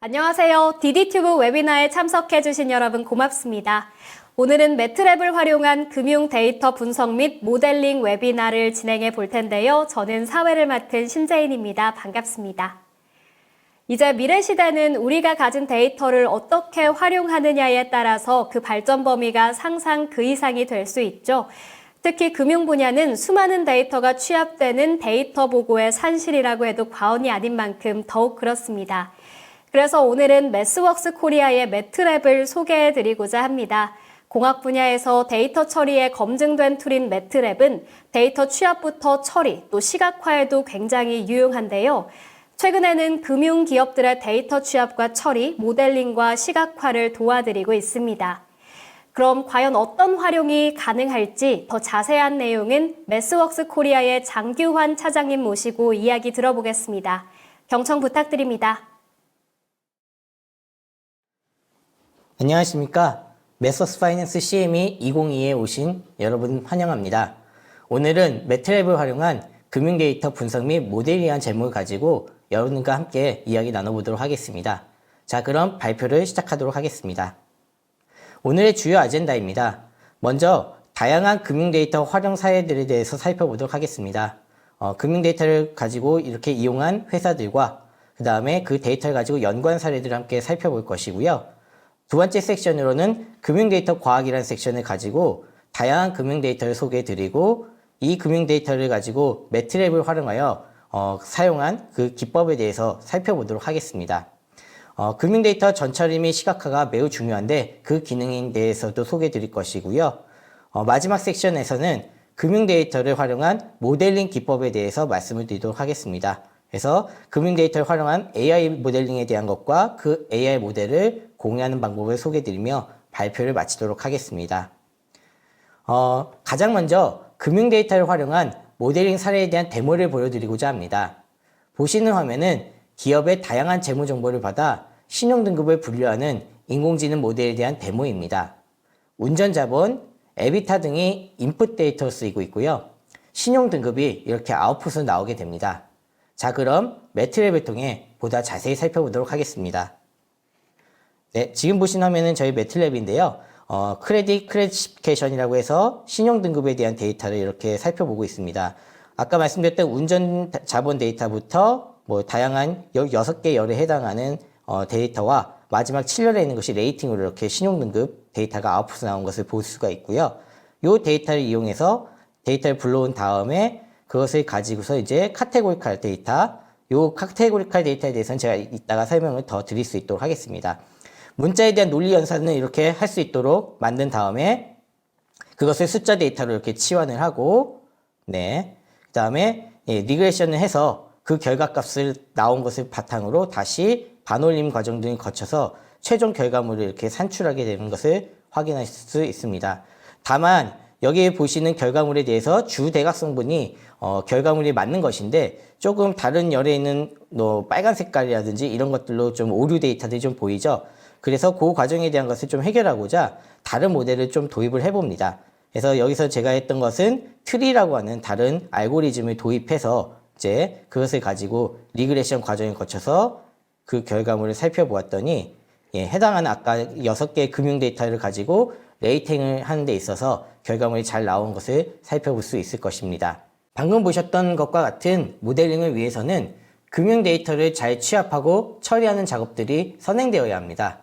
안녕하세요. DD튜브 웨비나에 참석해주신 여러분 고맙습니다. 오늘은 매트랩을 활용한 금융 데이터 분석 및 모델링 웨비나를 진행해 볼 텐데요. 저는 사회를 맡은 신재인입니다. 반갑습니다. 이제 미래 시대는 우리가 가진 데이터를 어떻게 활용하느냐에 따라서 그 발전 범위가 상상 그 이상이 될 수 있죠. 특히 금융 분야는 수많은 데이터가 취합되는 데이터 보고의 산실이라고 해도 과언이 아닌 만큼 더욱 그렇습니다. 그래서 오늘은 매스웍스 코리아의 매트랩을 소개해드리고자 합니다. 공학 분야에서 데이터 처리에 검증된 툴인 매트랩은 데이터 취합부터 처리, 또 시각화에도 굉장히 유용한데요. 최근에는 금융 기업들의 데이터 취합과 처리, 모델링과 시각화를 도와드리고 있습니다. 그럼 과연 어떤 활용이 가능할지 더 자세한 내용은 매스웍스 코리아의 장규환 차장님 모시고 이야기 들어보겠습니다. 경청 부탁드립니다. 안녕하십니까. 매스웍스 파이낸스 CME 2022에 오신 여러분 환영합니다. 오늘은 매트랩을 활용한 금융 데이터 분석 및 모델링한 제목을 가지고 여러분과 함께 이야기 나눠보도록 하겠습니다. 자, 그럼 발표를 시작하도록 하겠습니다. 오늘의 주요 아젠다입니다. 먼저 다양한 금융 데이터 활용 사례들에 대해서 살펴보도록 하겠습니다. 금융 데이터를 가지고 이렇게 이용한 회사들과 그 다음에 그 데이터를 가지고 연관 사례들을 함께 살펴볼 것이고요. 두 번째 섹션으로는 금융 데이터 과학이라는 섹션을 가지고 다양한 금융 데이터를 소개해드리고 이 금융 데이터를 가지고 매트랩을 활용하여 사용한 그 기법에 대해서 살펴보도록 하겠습니다. 금융 데이터 전처리 및 시각화가 매우 중요한데 그 기능에 대해서도 소개해드릴 것이고요. 마지막 섹션에서는 금융 데이터를 활용한 모델링 기법에 대해서 말씀을 드리도록 하겠습니다. 그래서 금융 데이터를 활용한 AI 모델링에 대한 것과 그 AI 모델을 공유하는 방법을 소개해드리며 발표를 마치도록 하겠습니다. 가장 먼저 금융 데이터를 활용한 모델링 사례에 대한 데모를 보여드리고자 합니다. 보시는 화면은 기업의 다양한 재무 정보를 받아 신용등급을 분류하는 인공지능 모델에 대한 데모입니다. 운전자본, 에비타 등이 인풋 데이터로 쓰이고 있고요. 신용등급이 이렇게 아웃풋으로 나오게 됩니다. 자, 그럼 매트랩을 통해 보다 자세히 살펴보도록 하겠습니다. 네, 지금 보신 화면은 저희 매트랩인데요. 크레딧 클래시피케이션이라고 해서 신용등급에 대한 데이터를 이렇게 살펴보고 있습니다. 아까 말씀드렸던 운전 자본 데이터부터 다양한 6개 열에 해당하는 데이터와 마지막 7열에 있는 것이 레이팅으로 이렇게 신용등급 데이터가 아웃풋으로 나온 것을 볼 수가 있고요. 이 데이터를 이용해서 데이터를 불러온 다음에 그것을 가지고서 이제 카테고리칼 데이터, 이 카테고리칼 데이터에 대해서는 제가 이따가 설명을 더 드릴 수 있도록 하겠습니다. 문자에 대한 논리 연산을 이렇게 할 수 있도록 만든 다음에 그것을 숫자 데이터로 이렇게 치환을 하고, 네, 그 다음에 리그레션을 해서 그 결과값을 나온 것을 바탕으로 다시 반올림 과정 등을 거쳐서 최종 결과물을 이렇게 산출하게 되는 것을 확인할 수 있습니다. 다만 여기 보시는 결과물에 대해서 주 대각성분이 결과물이 맞는 것인데 조금 다른 열에 있는 빨간 색깔이라든지 이런 것들로 좀 오류 데이터들이 좀 보이죠. 그래서 그 과정에 대한 것을 좀 해결하고자 다른 모델을 좀 도입을 해봅니다. 그래서 여기서 제가 했던 것은 트리라고 하는 다른 알고리즘을 도입해서 이제 그것을 가지고 리그레션 과정을 거쳐서 그 결과물을 살펴보았더니 해당하는 아까 6개의 금융 데이터를 가지고 레이팅을 하는 데 있어서 결과물이 잘 나온 것을 살펴볼 수 있을 것입니다. 방금 보셨던 것과 같은 모델링을 위해서는 금융 데이터를 잘 취합하고 처리하는 작업들이 선행되어야 합니다.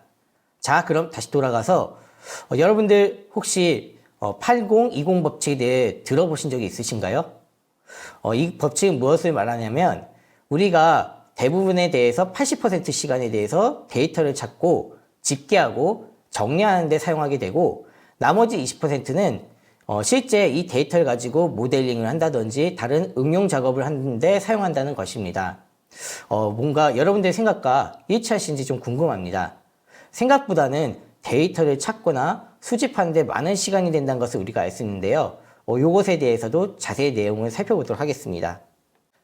자, 그럼 다시 돌아가서 여러분들 혹시 8020 법칙에 대해 들어보신 적이 있으신가요? 이 법칙은 무엇을 말하냐면 우리가 대부분에 대해서 80% 시간에 대해서 데이터를 찾고 집계하고 정리하는 데 사용하게 되고 나머지 20%는 실제 이 데이터를 가지고 모델링을 한다든지 다른 응용 작업을 하는데 사용한다는 것입니다. 뭔가 여러분들의 생각과 일치하신지 좀 궁금합니다. 생각보다는 데이터를 찾거나 수집하는 데 많은 시간이 된다는 것을 우리가 알 수 있는데요. 이것에 대해서도 자세히 내용을 살펴보도록 하겠습니다.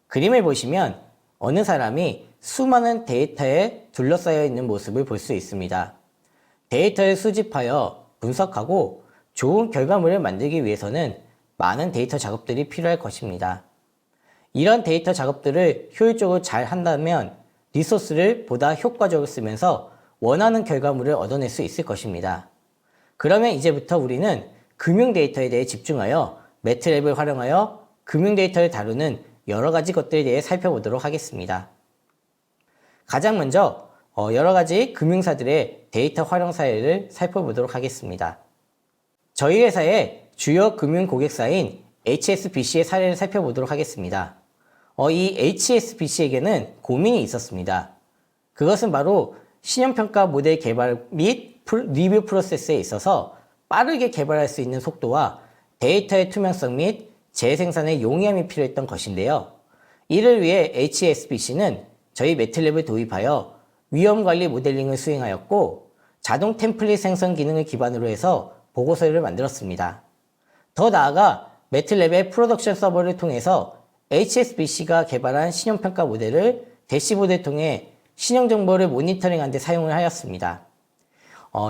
그림을 보시면 어느 사람이 수많은 데이터에 둘러싸여 있는 모습을 볼 수 있습니다. 데이터를 수집하여 분석하고 좋은 결과물을 만들기 위해서는 많은 데이터 작업들이 필요할 것입니다. 이런 데이터 작업들을 효율적으로 잘 한다면 리소스를 보다 효과적으로 쓰면서 원하는 결과물을 얻어낼 수 있을 것입니다. 그러면 이제부터 우리는 금융 데이터에 대해 집중하여 매트랩을 활용하여 금융 데이터를 다루는 여러 가지 것들에 대해 살펴보도록 하겠습니다. 가장 먼저 여러 가지 금융사들의 데이터 활용 사례를 살펴보도록 하겠습니다. 저희 회사의 주요 금융 고객사인 HSBC의 사례를 살펴보도록 하겠습니다. 이 HSBC에게는 고민이 있었습니다. 그것은 바로 신용평가 모델 개발 및 리뷰 프로세스에 있어서 빠르게 개발할 수 있는 속도와 데이터의 투명성 및 재생산의 용이함이 필요했던 것인데요. 이를 위해 HSBC는 저희 매트랩을 도입하여 위험관리 모델링을 수행하였고 자동 템플릿 생성 기능을 기반으로 해서 보고서를 만들었습니다. 더 나아가 매트랩의 프로덕션 서버를 통해서 HSBC가 개발한 신용평가 모델을 대시보드를 통해 신용정보를 모니터링하는 데 사용을 하였습니다.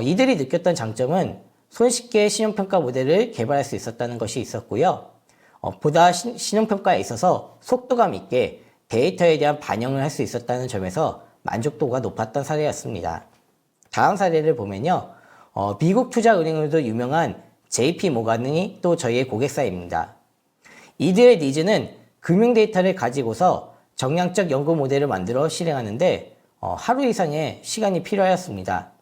이들이 느꼈던 장점은 손쉽게 신용평가 모델을 개발할 수 있었다는 것이 있었고요. 보다 신용평가에 있어서 속도감 있게 데이터에 대한 반영을 할 수 있었다는 점에서 만족도가 높았던 사례였습니다. 다음 사례를 보면요. 미국 투자은행으로도 유명한 JP 모간이 또 저희의 고객사입니다. 이들의 니즈는 금융 데이터를 가지고서 정량적 연구 모델을 만들어 실행하는데 하루 이상의 시간이 필요하였습니다.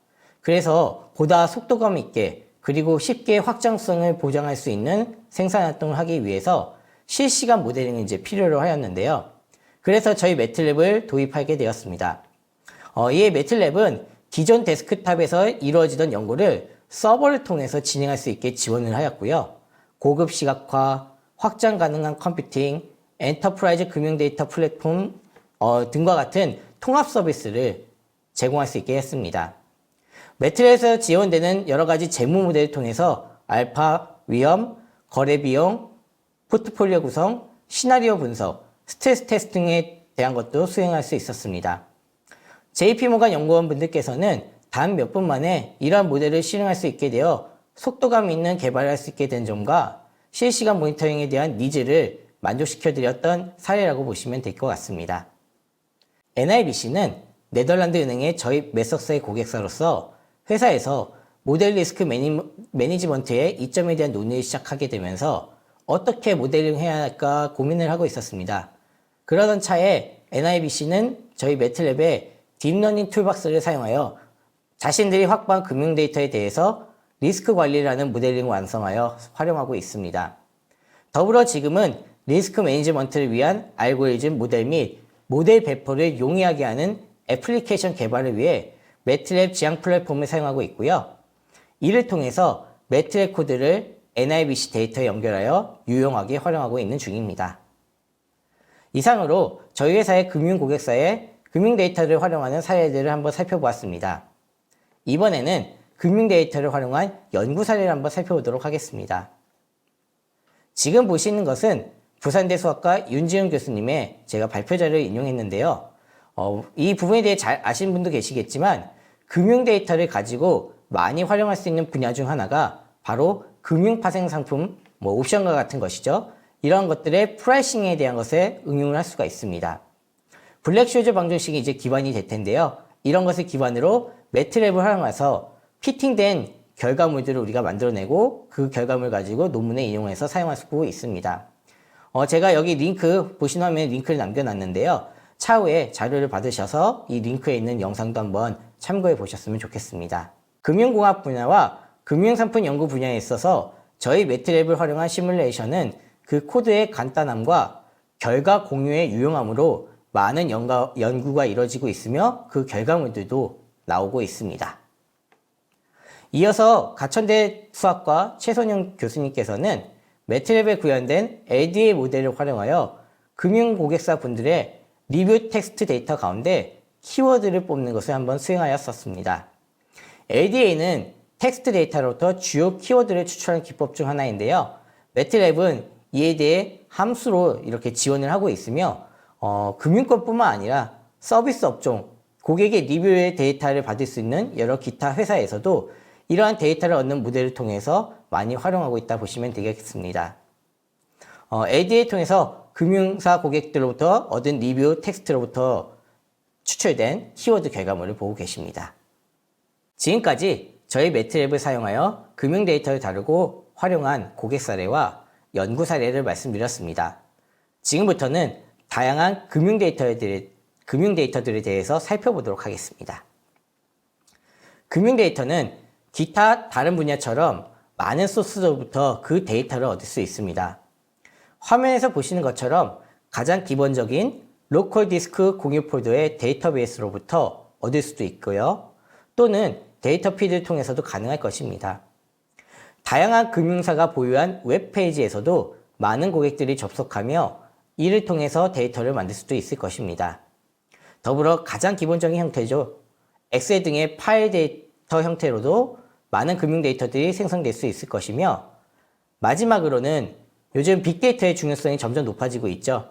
그래서 보다 속도감 있게 그리고 쉽게 확장성을 보장할 수 있는 생산 활동을 하기 위해서 실시간 모델링을 이제 필요로 하였는데요. 그래서 저희 매트랩을 도입하게 되었습니다. 이에 매트랩은 기존 데스크탑에서 이루어지던 연구를 서버를 통해서 진행할 수 있게 지원을 하였고요. 고급 시각화, 확장 가능한 컴퓨팅, 엔터프라이즈 금융 데이터 플랫폼 등과 같은 통합 서비스를 제공할 수 있게 했습니다. 매트랩에서 지원되는 여러 가지 재무 모델을 통해서 알파, 위험, 거래 비용, 포트폴리오 구성, 시나리오 분석, 스트레스 테스팅에 대한 것도 수행할 수 있었습니다. JP모간 연구원 분들께서는 단 몇 분 만에 이러한 모델을 실행할 수 있게 되어 속도감 있는 개발을 할 수 있게 된 점과 실시간 모니터링에 대한 니즈를 만족시켜 드렸던 사례라고 보시면 될 것 같습니다. NIBC는 네덜란드 은행의 저희 매석사의 고객사로서 회사에서 모델 리스크 매니지먼트의 이점에 대한 논의를 시작하게 되면서 어떻게 모델링 해야 할까 고민을 하고 있었습니다. 그러던 차에 NIBC는 저희 매트랩의 딥러닝 툴박스를 사용하여 자신들이 확보한 금융 데이터에 대해서 리스크 관리를 하는 모델링을 완성하여 활용하고 있습니다. 더불어 지금은 리스크 매니지먼트를 위한 알고리즘 모델 및 모델 배포를 용이하게 하는 애플리케이션 개발을 위해 매트랩 지향 플랫폼을 사용하고 있고요. 이를 통해서 매트랩 코드를 NIBC 데이터에 연결하여 유용하게 활용하고 있는 중입니다. 이상으로 저희 회사의 금융 고객사의 금융 데이터를 활용하는 사례들을 한번 살펴보았습니다. 이번에는 금융 데이터를 활용한 연구 사례를 한번 살펴보도록 하겠습니다. 지금 보시는 것은 부산대 수학과 윤지은 교수님의 제가 발표 자료를 인용했는데요. 이 부분에 대해 잘 아시는 분도 계시겠지만 금융 데이터를 가지고 많이 활용할 수 있는 분야 중 하나가 바로 금융 파생 상품, 옵션과 같은 것이죠. 이런 것들의 프라이싱에 대한 것에 응용을 할 수가 있습니다. 블랙쇼즈 방정식이 이제 기반이 될 텐데요. 이런 것을 기반으로 매트랩을 활용해서 피팅된 결과물들을 우리가 만들어내고 그 결과물 가지고 논문에 인용해서 사용할 수 있습니다. 제가 여기 링크, 보시는 화면에 링크를 남겨놨는데요. 차후에 자료를 받으셔서 이 링크에 있는 영상도 한번 참고해 보셨으면 좋겠습니다. 금융공학 분야와 금융상품 연구 분야에 있어서 저희 매트랩을 활용한 시뮬레이션은 그 코드의 간단함과 결과 공유의 유용함으로 많은 연구가 이루어지고 있으며 그 결과물들도 나오고 있습니다. 이어서 가천대 수학과 최선영 교수님께서는 매트랩에 구현된 LDA 모델을 활용하여 금융고객사 분들의 리뷰 텍스트 데이터 가운데 키워드를 뽑는 것을 한번 수행하였었습니다. LDA는 텍스트 데이터로부터 주요 키워드를 추출하는 기법 중 하나인데요. 매트랩은 이에 대해 함수로 이렇게 지원을 하고 있으며 금융권뿐만 아니라 서비스 업종, 고객의 리뷰의 데이터를 받을 수 있는 여러 기타 회사에서도 이러한 데이터를 얻는 모델을 통해서 많이 활용하고 있다 보시면 되겠습니다. LDA 통해서 금융사 고객들로부터 얻은 리뷰 텍스트로부터 추출된 키워드 결과물을 보고 계십니다. 지금까지 저희 매트랩을 사용하여 금융 데이터를 다루고 활용한 고객 사례와 연구 사례를 말씀드렸습니다. 지금부터는 다양한 금융 데이터들에 대해서 살펴보도록 하겠습니다. 금융 데이터는 기타 다른 분야처럼 많은 소스로부터 그 데이터를 얻을 수 있습니다. 화면에서 보시는 것처럼 가장 기본적인 로컬 디스크 공유 폴더의 데이터베이스로부터 얻을 수도 있고요. 또는 데이터 피드를 통해서도 가능할 것입니다. 다양한 금융사가 보유한 웹페이지에서도 많은 고객들이 접속하며 이를 통해서 데이터를 만들 수도 있을 것입니다. 더불어 가장 기본적인 형태죠. 엑셀 등의 파일 데이터 형태로도 많은 금융 데이터들이 생성될 수 있을 것이며, 마지막으로는 요즘 빅데이터의 중요성이 점점 높아지고 있죠.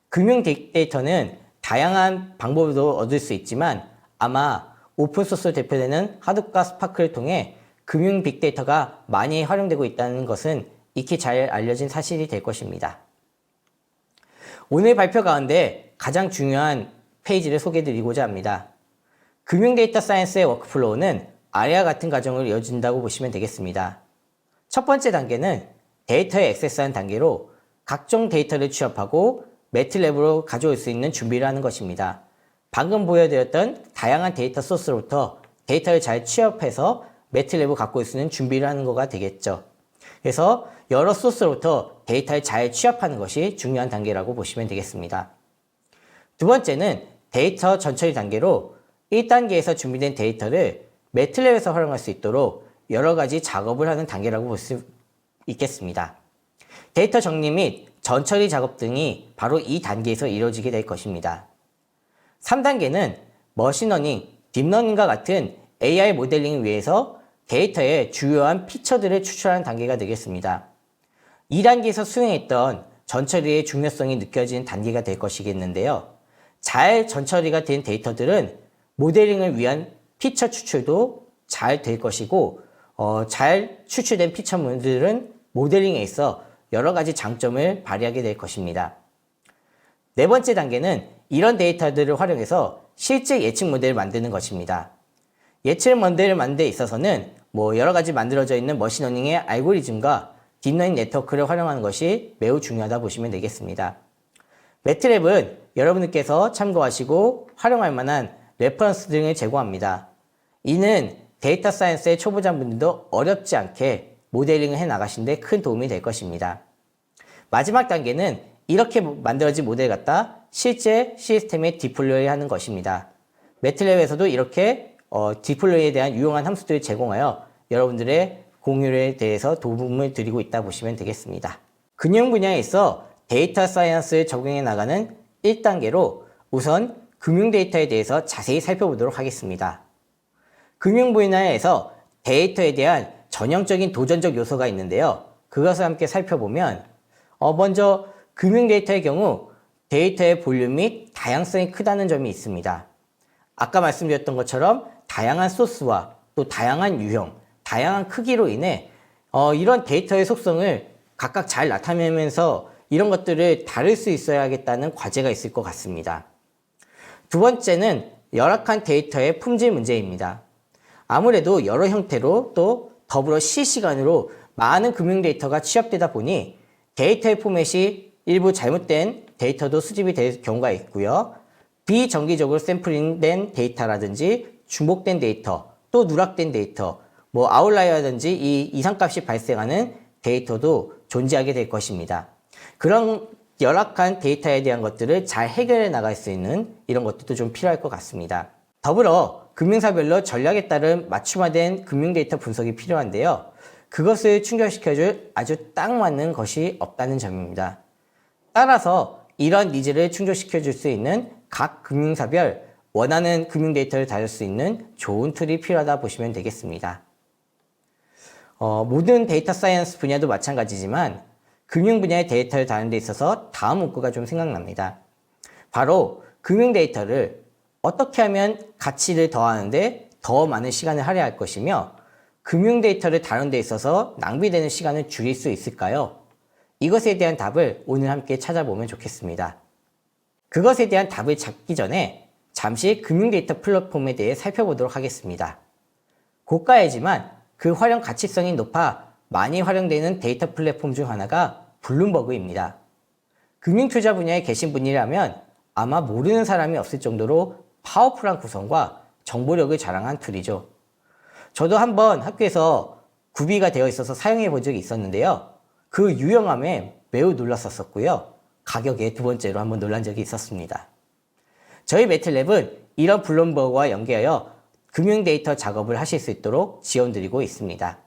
금융 빅데이터는 다양한 방법으로 얻을 수 있지만 아마 오픈소스로 대표되는 하둡과 스파크를 통해 금융 빅데이터가 많이 활용되고 있다는 것은 익히 잘 알려진 사실이 될 것입니다. 오늘 발표 가운데 가장 중요한 페이지를 소개해드리고자 합니다. 금융 데이터 사이언스의 워크플로우는 아래와 같은 과정을 이어진다고 보시면 되겠습니다. 첫 번째 단계는 데이터에 액세스한 단계로 각종 데이터를 취합하고 매트랩으로 가져올 수 있는 준비를 하는 것입니다. 방금 보여드렸던 다양한 데이터 소스로부터 데이터를 잘 취합해서 매트랩을 갖고 올 수 있는 준비를 하는 거가 되겠죠. 그래서 여러 소스로부터 데이터를 잘 취합하는 것이 중요한 단계라고 보시면 되겠습니다. 두 번째는 데이터 전처리 단계로 1단계에서 준비된 데이터를 매트랩에서 활용할 수 있도록 여러 가지 작업을 하는 단계라고 볼 수 있겠습니다. 데이터 정리 및 전처리 작업 등이 바로 이 단계에서 이루어지게 될 것입니다. 3단계는 머신러닝, 딥러닝과 같은 AI 모델링을 위해서 데이터의 주요한 피처들을 추출하는 단계가 되겠습니다. 2단계에서 수행했던 전처리의 중요성이 느껴지는 단계가 될 것이겠는데요. 잘 전처리가 된 데이터들은 모델링을 위한 피처 추출도 잘 될 것이고, 잘 추출된 피처물들은 모델링에 있어 여러 가지 장점을 발휘하게 될 것입니다. 네 번째 단계는 이런 데이터들을 활용해서 실제 예측 모델을 만드는 것입니다. 예측 모델을 만드는 데 있어서는 여러 가지 만들어져 있는 머신러닝의 알고리즘과 딥러닝 네트워크를 활용하는 것이 매우 중요하다 보시면 되겠습니다. 매트랩은 여러분들께서 참고하시고 활용할 만한 레퍼런스 등을 제공합니다. 이는 데이터 사이언스의 초보자분들도 어렵지 않게 모델링을 해 나가신 데 큰 도움이 될 것입니다. 마지막 단계는 이렇게 만들어진 모델 갖다 실제 시스템에 디플로이 하는 것입니다. 매트랩에서도 이렇게 디플로이에 대한 유용한 함수들을 제공하여 여러분들의 공유에 대해서 도움을 드리고 있다 보시면 되겠습니다. 금융 분야에 있어 데이터 사이언스를 적용해 나가는 1단계로 우선 금융 데이터에 대해서 자세히 살펴보도록 하겠습니다. 금융 분야에서 데이터에 대한 전형적인 도전적 요소가 있는데요. 그것을 함께 살펴보면 먼저 금융 데이터의 경우 데이터의 볼륨 및 다양성이 크다는 점이 있습니다. 아까 말씀드렸던 것처럼 다양한 소스와 또 다양한 유형, 다양한 크기로 인해 이런 데이터의 속성을 각각 잘 나타내면서 이런 것들을 다룰 수 있어야겠다는 과제가 있을 것 같습니다. 두 번째는 열악한 데이터의 품질 문제입니다. 아무래도 여러 형태로 또 더불어 실시간으로 많은 금융 데이터가 취합되다 보니 데이터의 포맷이 일부 잘못된 데이터도 수집이 될 경우가 있고요. 비정기적으로 샘플링된 데이터라든지 중복된 데이터, 또 누락된 데이터, 아웃라이어라든지 이 이상값이 발생하는 데이터도 존재하게 될 것입니다. 그런 열악한 데이터에 대한 것들을 잘 해결해 나갈 수 있는 이런 것들도 좀 필요할 것 같습니다. 더불어 금융사별로 전략에 따른 맞춤화된 금융 데이터 분석이 필요한데요. 그것을 충족시켜줄 아주 딱 맞는 것이 없다는 점입니다. 따라서 이런 니즈를 충족시켜줄 수 있는 각 금융사별 원하는 금융 데이터를 다룰 수 있는 좋은 툴이 필요하다 보시면 되겠습니다. 모든 데이터 사이언스 분야도 마찬가지지만 금융 분야의 데이터를 다루는 데 있어서 다음 문구가 좀 생각납니다. 바로 금융 데이터를 어떻게 하면 가치를 더하는데 더 많은 시간을 할애할 것이며 금융 데이터를 다루는 데 있어서 낭비되는 시간을 줄일 수 있을까요? 이것에 대한 답을 오늘 함께 찾아보면 좋겠습니다. 그것에 대한 답을 찾기 전에 잠시 금융 데이터 플랫폼에 대해 살펴보도록 하겠습니다. 고가이지만 그 활용 가치성이 높아 많이 활용되는 데이터 플랫폼 중 하나가 블룸버그입니다. 금융 투자 분야에 계신 분이라면 아마 모르는 사람이 없을 정도로 파워풀한 구성과 정보력을 자랑한 툴이죠. 저도 한번 학교에서 구비가 되어 있어서 사용해 본 적이 있었는데요. 그 유용함에 매우 놀랐었고요. 가격에 두 번째로 한번 놀란 적이 있었습니다. 저희 매틀랩은 이런 블룸버그와 연계하여 금융 데이터 작업을 하실 수 있도록 지원드리고 있습니다.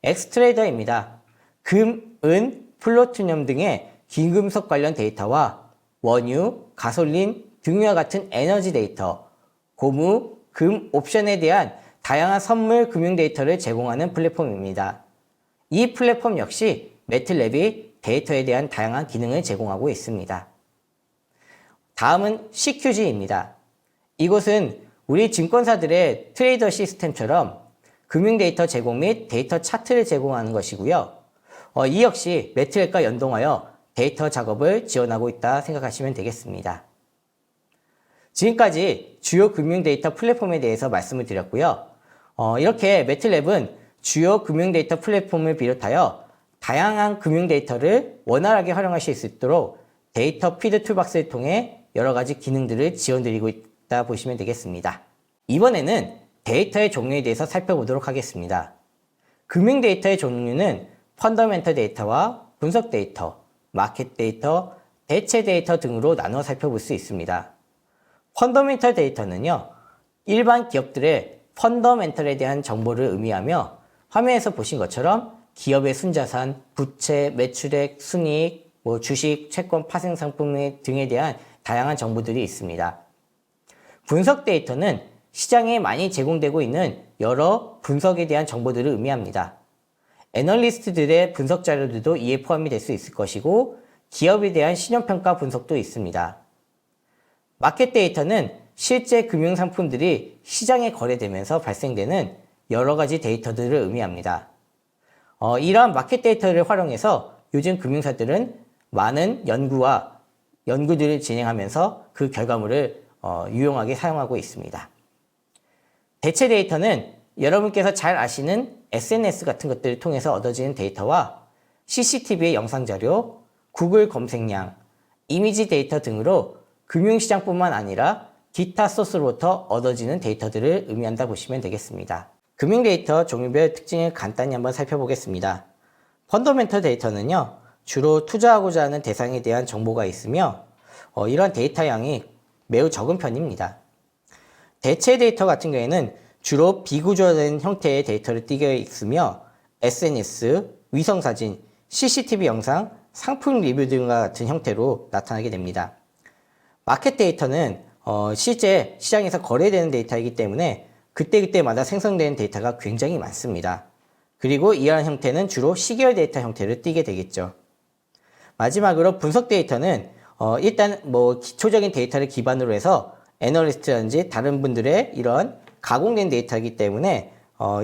엑스트레이더입니다. 금, 은, 플루토늄 등의 긴금속 관련 데이터와 원유, 가솔린 등과 같은 에너지 데이터, 고무, 금, 옵션에 대한 다양한 선물 금융 데이터를 제공하는 플랫폼입니다. 이 플랫폼 역시 매틀랩이 데이터에 대한 다양한 기능을 제공하고 있습니다. 다음은 CQG입니다. 이곳은 우리 증권사들의 트레이더 시스템처럼 금융 데이터 제공 및 데이터 차트를 제공하는 것이고요. 이 역시 매틀랩과 연동하여 데이터 작업을 지원하고 있다 생각하시면 되겠습니다. 지금까지 주요 금융 데이터 플랫폼에 대해서 말씀을 드렸고요. 이렇게 매틀랩은 주요 금융 데이터 플랫폼을 비롯하여 다양한 금융 데이터를 원활하게 활용하실 수 있도록 데이터 피드 툴박스를 통해 여러 가지 기능들을 지원드리고 있다 보시면 되겠습니다. 이번에는 데이터의 종류에 대해서 살펴보도록 하겠습니다. 금융 데이터의 종류는 펀더멘털 데이터와 분석 데이터, 마켓 데이터, 대체 데이터 등으로 나눠 살펴볼 수 있습니다. 펀더멘털 데이터는요, 일반 기업들의 펀더멘털에 대한 정보를 의미하며 화면에서 보신 것처럼 기업의 순자산, 부채, 매출액, 순이익, 주식, 채권, 파생 상품 등에 대한 다양한 정보들이 있습니다. 분석 데이터는 시장에 많이 제공되고 있는 여러 분석에 대한 정보들을 의미합니다. 애널리스트들의 분석 자료들도 이에 포함이 될 수 있을 것이고 기업에 대한 신용평가 분석도 있습니다. 마켓 데이터는 실제 금융상품들이 시장에 거래되면서 발생되는 여러 가지 데이터들을 의미합니다. 이러한 마켓 데이터를 활용해서 요즘 금융사들은 많은 연구들을 진행하면서 그 결과물을 유용하게 사용하고 있습니다. 대체 데이터는 여러분께서 잘 아시는 SNS 같은 것들을 통해서 얻어지는 데이터와 CCTV의 영상자료, 구글 검색량, 이미지 데이터 등으로 금융시장뿐만 아니라 기타 소스로부터 얻어지는 데이터들을 의미한다 보시면 되겠습니다. 금융 데이터 종류별 특징을 간단히 한번 살펴보겠습니다. 펀더멘털 데이터는요, 주로 투자하고자 하는 대상에 대한 정보가 있으며 이러한 데이터 양이 매우 적은 편입니다. 대체 데이터 같은 경우에는 주로 비구조화된 형태의 데이터를 띄게 있으며 SNS, 위성사진, CCTV 영상, 상품 리뷰 등과 같은 형태로 나타나게 됩니다. 마켓 데이터는 실제 시장에서 거래되는 데이터이기 때문에 그때그때마다 생성되는 데이터가 굉장히 많습니다. 그리고 이러한 형태는 주로 시계열 데이터 형태를 띠게 되겠죠. 마지막으로 분석 데이터는 일단 기초적인 데이터를 기반으로 해서 애널리스트라든지 다른 분들의 이런 가공된 데이터이기 때문에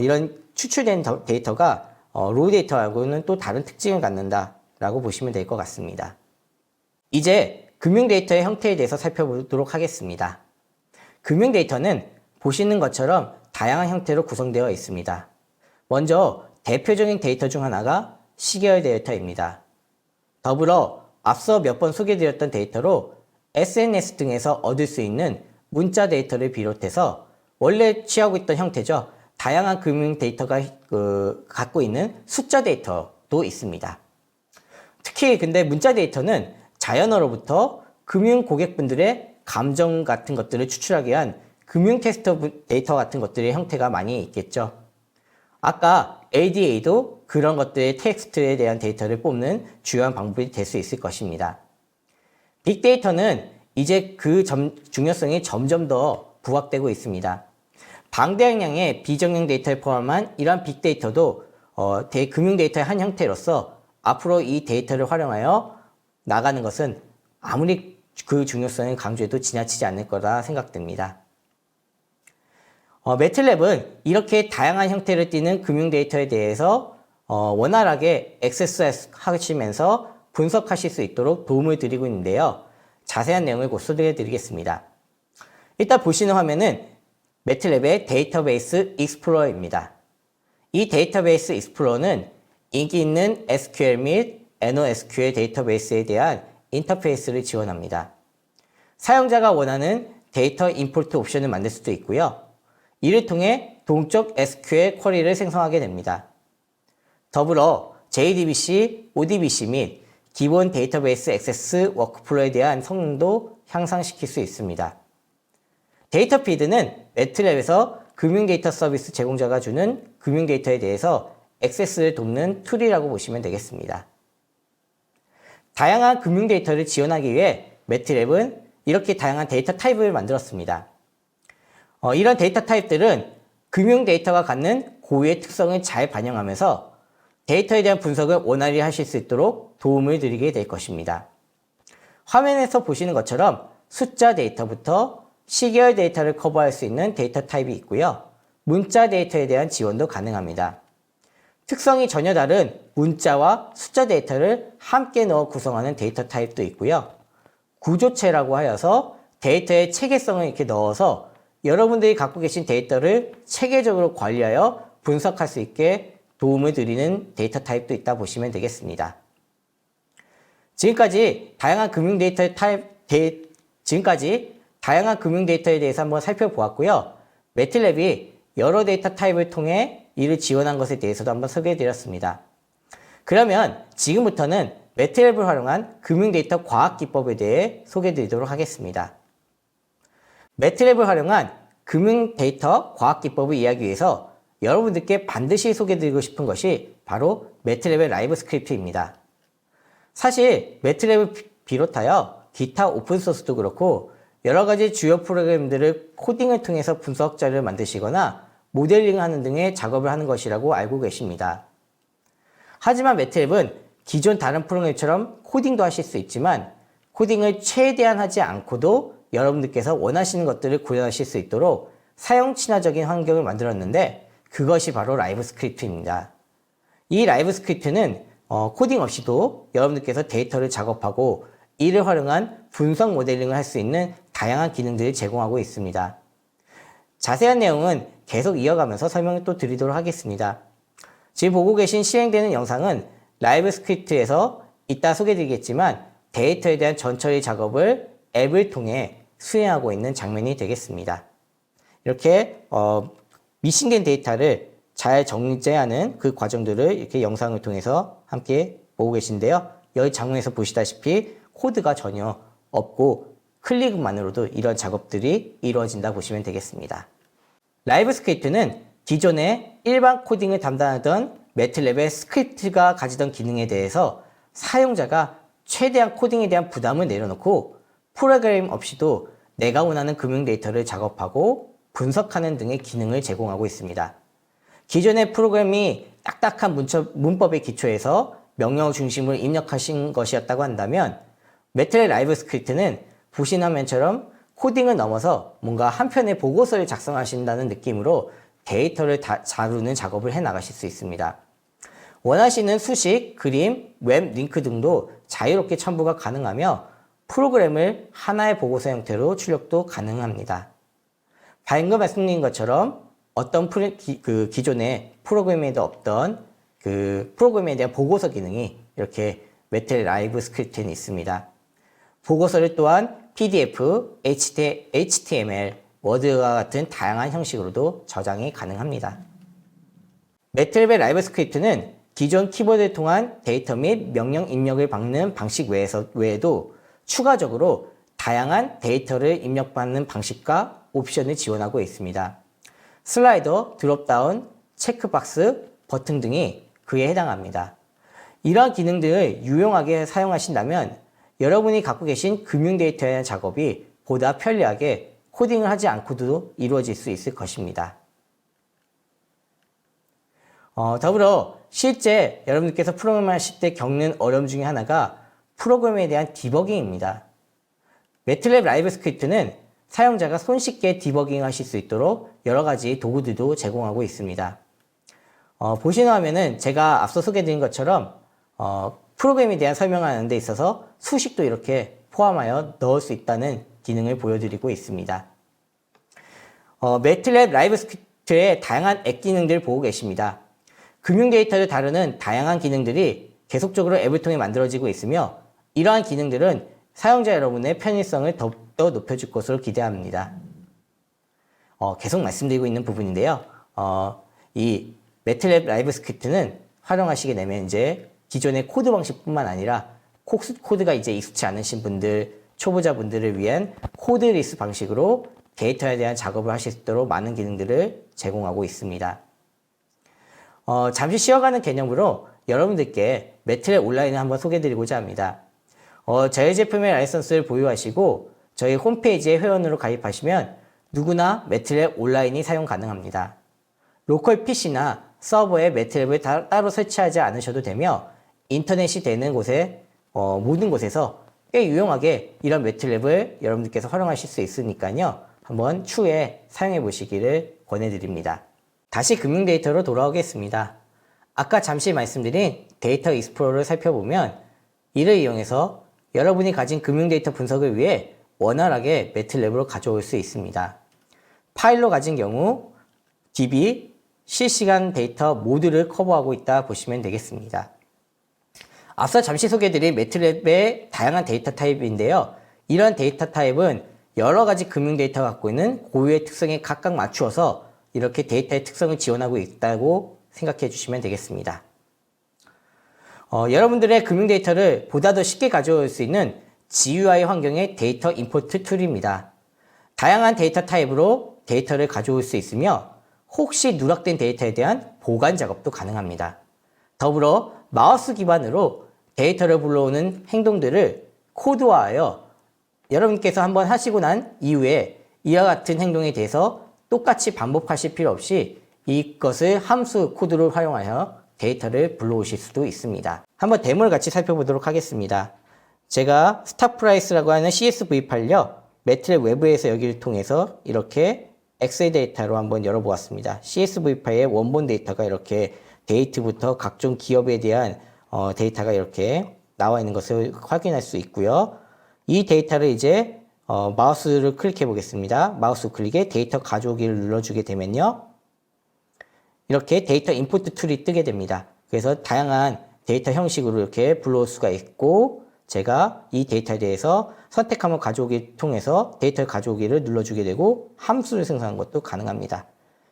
이런 추출된 데이터가 로우 데이터하고는 또 다른 특징을 갖는다라고 보시면 될 것 같습니다. 이제 금융 데이터의 형태에 대해서 살펴보도록 하겠습니다. 금융 데이터는 보시는 것처럼 다양한 형태로 구성되어 있습니다. 먼저 대표적인 데이터 중 하나가 시계열 데이터입니다. 더불어 앞서 몇 번 소개드렸던 데이터로 SNS 등에서 얻을 수 있는 문자 데이터를 비롯해서 원래 취하고 있던 형태죠. 다양한 금융 데이터가 갖고 있는 숫자 데이터도 있습니다. 특히 근데 문자 데이터는 자연어로부터 금융 고객분들의 감정 같은 것들을 추출하기 위한 금융 테스트 데이터 같은 것들의 형태가 많이 있겠죠. 아까 ADA도 그런 것들의 텍스트에 대한 데이터를 뽑는 주요한 방법이 될 수 있을 것입니다. 빅데이터는 이제 그 중요성이 점점 더 부각되고 있습니다. 방대한 비정형 데이터를 포함한 이러한 빅데이터도 금융 데이터의 한 형태로서 앞으로 이 데이터를 활용하여 나가는 것은 아무리 그 중요성을 강조해도 지나치지 않을 거라 생각됩니다. 매틀랩은 이렇게 다양한 형태를 띠는 금융 데이터에 대해서 원활하게 액세스하시면서 분석하실 수 있도록 도움을 드리고 있는데요. 자세한 내용을 곧 소개해 드리겠습니다. 일단 보시는 화면은 매트랩의 데이터베이스 익스플로러입니다. 이 데이터베이스 익스플로러는 인기 있는 SQL 및 NoSQL 데이터베이스에 대한 인터페이스를 지원합니다. 사용자가 원하는 데이터 임포트 옵션을 만들 수도 있고요. 이를 통해 동적 SQL 쿼리를 생성하게 됩니다. 더불어 JDBC, ODBC 및 기본 데이터베이스 액세스 워크플로에 대한 성능도 향상시킬 수 있습니다. 데이터 피드는 매트랩에서 금융데이터 서비스 제공자가 주는 금융데이터에 대해서 액세스를 돕는 툴이라고 보시면 되겠습니다. 다양한 금융데이터를 지원하기 위해 매트랩은 이렇게 다양한 데이터 타입을 만들었습니다. 이런 데이터 타입들은 금융데이터가 갖는 고유의 특성을 잘 반영하면서 데이터에 대한 분석을 원활히 하실 수 있도록 도움을 드리게 될 것입니다. 화면에서 보시는 것처럼 숫자 데이터부터 시계열 데이터를 커버할 수 있는 데이터 타입이 있고요. 문자 데이터에 대한 지원도 가능합니다. 특성이 전혀 다른 문자와 숫자 데이터를 함께 넣어 구성하는 데이터 타입도 있고요. 구조체라고 하여서 데이터의 체계성을 이렇게 넣어서 여러분들이 갖고 계신 데이터를 체계적으로 관리하여 분석할 수 있게 도움을 드리는 데이터 타입도 있다 보시면 되겠습니다. 지금까지 다양한 금융 데이터에 대해서 한번 살펴보았고요. 매트랩이 여러 데이터 타입을 통해 이를 지원한 것에 대해서도 한번 소개해 드렸습니다. 그러면 지금부터는 매트랩을 활용한 금융 데이터 과학 기법에 대해 소개해 드리도록 하겠습니다. 매트랩을 활용한 금융 데이터 과학 기법을 이해하기 위해서 여러분들께 반드시 소개해 드리고 싶은 것이 바로 매트랩의 라이브 스크립트입니다. 사실 매트랩을 비롯하여 기타 오픈소스도 그렇고 여러 가지 주요 프로그램들을 코딩을 통해서 분석 자료를 만드시거나 모델링하는 등의 작업을 하는 것이라고 알고 계십니다. 하지만 매트랩은 기존 다른 프로그램처럼 코딩도 하실 수 있지만 코딩을 최대한 하지 않고도 여러분들께서 원하시는 것들을 구현하실 수 있도록 사용 친화적인 환경을 만들었는데 그것이 바로 라이브 스크립트입니다. 이 라이브 스크립트는 코딩 없이도 여러분들께서 데이터를 작업하고 이를 활용한 분석 모델링을 할 수 있는 다양한 기능들을 제공하고 있습니다. 자세한 내용은 계속 이어가면서 설명을 또 드리도록 하겠습니다. 지금 보고 계신 실행되는 영상은 라이브 스크립트에서 이따 소개드리겠지만 데이터에 대한 전처리 작업을 앱을 통해 수행하고 있는 장면이 되겠습니다. 이렇게 미싱된 데이터를 잘 정제하는 그 과정들을 이렇게 영상을 통해서 함께 보고 계신데요. 여기 장면에서 보시다시피 코드가 전혀 없고 클릭만으로도 이런 작업들이 이루어진다 보시면 되겠습니다. 라이브 스크립트는 기존에 일반 코딩을 담당하던 매트랩의 스크립트가 가지던 기능에 대해서 사용자가 최대한 코딩에 대한 부담을 내려놓고 프로그램 없이도 내가 원하는 금융 데이터를 작업하고 분석하는 등의 기능을 제공하고 있습니다. 기존의 프로그램이 딱딱한 문법의 기초에서 명령 중심으로 입력하신 것이었다고 한다면 매트랩 라이브 스크립트는 보신 화면처럼 코딩을 넘어서 뭔가 한 편의 보고서를 작성하신다는 느낌으로 데이터를 다루는 작업을 해 나가실 수 있습니다. 원하시는 수식, 그림, 웹 링크 등도 자유롭게 첨부가 가능하며 프로그램을 하나의 보고서 형태로 출력도 가능합니다. 방금 말씀드린 것처럼 어떤 기존의 프로그램에도 없던 그 프로그램에 대한 보고서 기능이 이렇게 매트랩 라이브 스크립트에 있습니다. 보고서를 또한 PDF, HTML, 워드와 같은 다양한 형식으로도 저장이 가능합니다. 매트랩의 라이브 스크립트는 기존 키보드를 통한 데이터 및 명령 입력을 막는 방식 외에도 추가적으로 다양한 데이터를 입력받는 방식과 옵션을 지원하고 있습니다. 슬라이더, 드롭다운, 체크박스, 버튼 등이 그에 해당합니다. 이러한 기능들을 유용하게 사용하신다면 여러분이 갖고 계신 금융 데이터에 대한 작업이 보다 편리하게 코딩을 하지 않고도 이루어질 수 있을 것입니다. 더불어 실제 여러분들께서 프로그램을 하실 때 겪는 어려움 중에 하나가 프로그램에 대한 디버깅입니다. 매트랩 라이브 스크립트는 사용자가 손쉽게 디버깅 하실 수 있도록 여러 가지 도구들도 제공하고 있습니다. 보시는 화면은 제가 앞서 소개드린 것처럼 프로그램에 대한 설명하는 데 있어서 수식도 이렇게 포함하여 넣을 수 있다는 기능을 보여드리고 있습니다. 매트랩 라이브 스크립트의 다양한 앱 기능들을 보고 계십니다. 금융 데이터를 다루는 다양한 기능들이 계속적으로 앱을 통해 만들어지고 있으며 이러한 기능들은 사용자 여러분의 편의성을 더욱더 높여줄 것으로 기대합니다. 계속 말씀드리고 있는 부분인데요. 이 매트랩 라이브 스크립트는 활용하시게 되면 이제 기존의 코드 방식뿐만 아니라 코드가 이제 익숙치 않으신 분들, 초보자분들을 위한 코드 리스 방식으로 데이터에 대한 작업을 하실 수 있도록 많은 기능들을 제공하고 있습니다. 잠시 쉬어가는 개념으로 여러분들께 매트랩 온라인을 한번 소개해드리고자 합니다. 저희 제품의 라이선스를 보유하시고 저희 홈페이지에 회원으로 가입하시면 누구나 매트랩 온라인이 사용 가능합니다. 로컬 PC나 서버에 매트랩을 따로 설치하지 않으셔도 되며 인터넷이 되는 곳에 모든 곳에서 꽤 유용하게 이런 매트랩을 여러분들께서 활용하실 수 있으니까요. 한번 추후에 사용해 보시기를 권해드립니다. 다시 금융 데이터로 돌아오겠습니다. 아까 잠시 말씀드린 데이터 익스플로러를 살펴보면 이를 이용해서 여러분이 가진 금융 데이터 분석을 위해 원활하게 매트랩으로 가져올 수 있습니다. 파일로 가진 경우 DB, 실시간 데이터 모두를 커버하고 있다 보시면 되겠습니다. 앞서 잠시 소개해드린 매트랩의 다양한 데이터 타입인데요. 이런 데이터 타입은 여러 가지 금융 데이터가 갖고 있는 고유의 특성에 각각 맞추어서 이렇게 데이터의 특성을 지원하고 있다고 생각해 주시면 되겠습니다. 여러분들의 금융 데이터를 보다 더 쉽게 가져올 수 있는 GUI 환경의 데이터 임포트 툴입니다. 다양한 데이터 타입으로 데이터를 가져올 수 있으며 혹시 누락된 데이터에 대한 보관 작업도 가능합니다. 더불어 마우스 기반으로 데이터를 불러오는 행동들을 코드화하여 여러분께서 한번 하시고 난 이후에 이와 같은 행동에 대해서 똑같이 반복하실 필요 없이 이것을 함수 코드를 활용하여 데이터를 불러오실 수도 있습니다. 한번 데모를 같이 살펴보도록 하겠습니다. 제가 스탑프라이스라고 하는 CSV 파일요. 매트랩 외부에서 여기를 통해서 이렇게 엑셀 데이터로 한번 열어보았습니다. CSV 파일의 원본 데이터가 이렇게 데이트부터 각종 기업에 대한 데이터가 이렇게 나와 있는 것을 확인할 수 있고요. 이 데이터를 이제 마우스를 클릭해 보겠습니다. 마우스 클릭에 데이터 가져오기를 눌러주게 되면요. 이렇게 데이터 인풋 툴이 뜨게 됩니다. 그래서 다양한 데이터 형식으로 이렇게 불러올 수가 있고 제가 이 데이터에 대해서 선택하면 가져오기 통해서 데이터를 가져오기를 눌러주게 되고 함수를 생성하는 것도 가능합니다.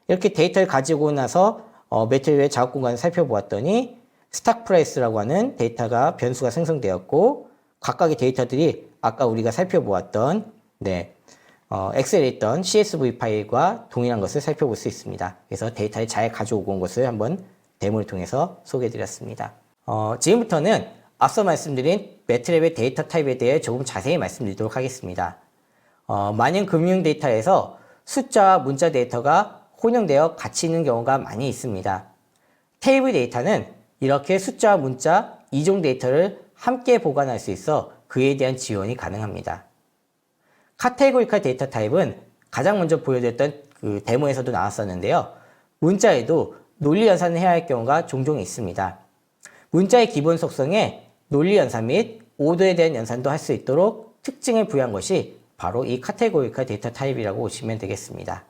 이렇게 데이터를 가지고 나서 매트랩의 작업 공간을 살펴보았더니 스탁 프라이스라고 하는 데이터가 변수가 생성되었고 각각의 데이터들이 아까 우리가 살펴보았던 엑셀에 있던 CSV 파일과 동일한 것을 살펴볼 수 있습니다. 그래서 데이터를 잘 가져오고 온 것을 한번 데모를 통해서 소개해드렸습니다. 지금부터는 앞서 말씀드린 매트랩의 데이터 타입에 대해 조금 자세히 말씀드리도록 하겠습니다. 많은 금융 데이터에서 숫자와 문자 데이터가 혼용되어 같이 있는 경우가 많이 있습니다. 테이블 데이터는 이렇게 숫자와 문자, 이종 데이터를 함께 보관할 수 있어 그에 대한 지원이 가능합니다. 카테고리컬 데이터 타입은 가장 먼저 보여드렸던 그 데모에서도 나왔었는데요. 문자에도 논리 연산을 해야 할 경우가 종종 있습니다. 문자의 기본 속성에 논리 연산 및 오더에 대한 연산도 할 수 있도록 특징을 부여한 것이 바로 이 카테고리컬 데이터 타입이라고 보시면 되겠습니다.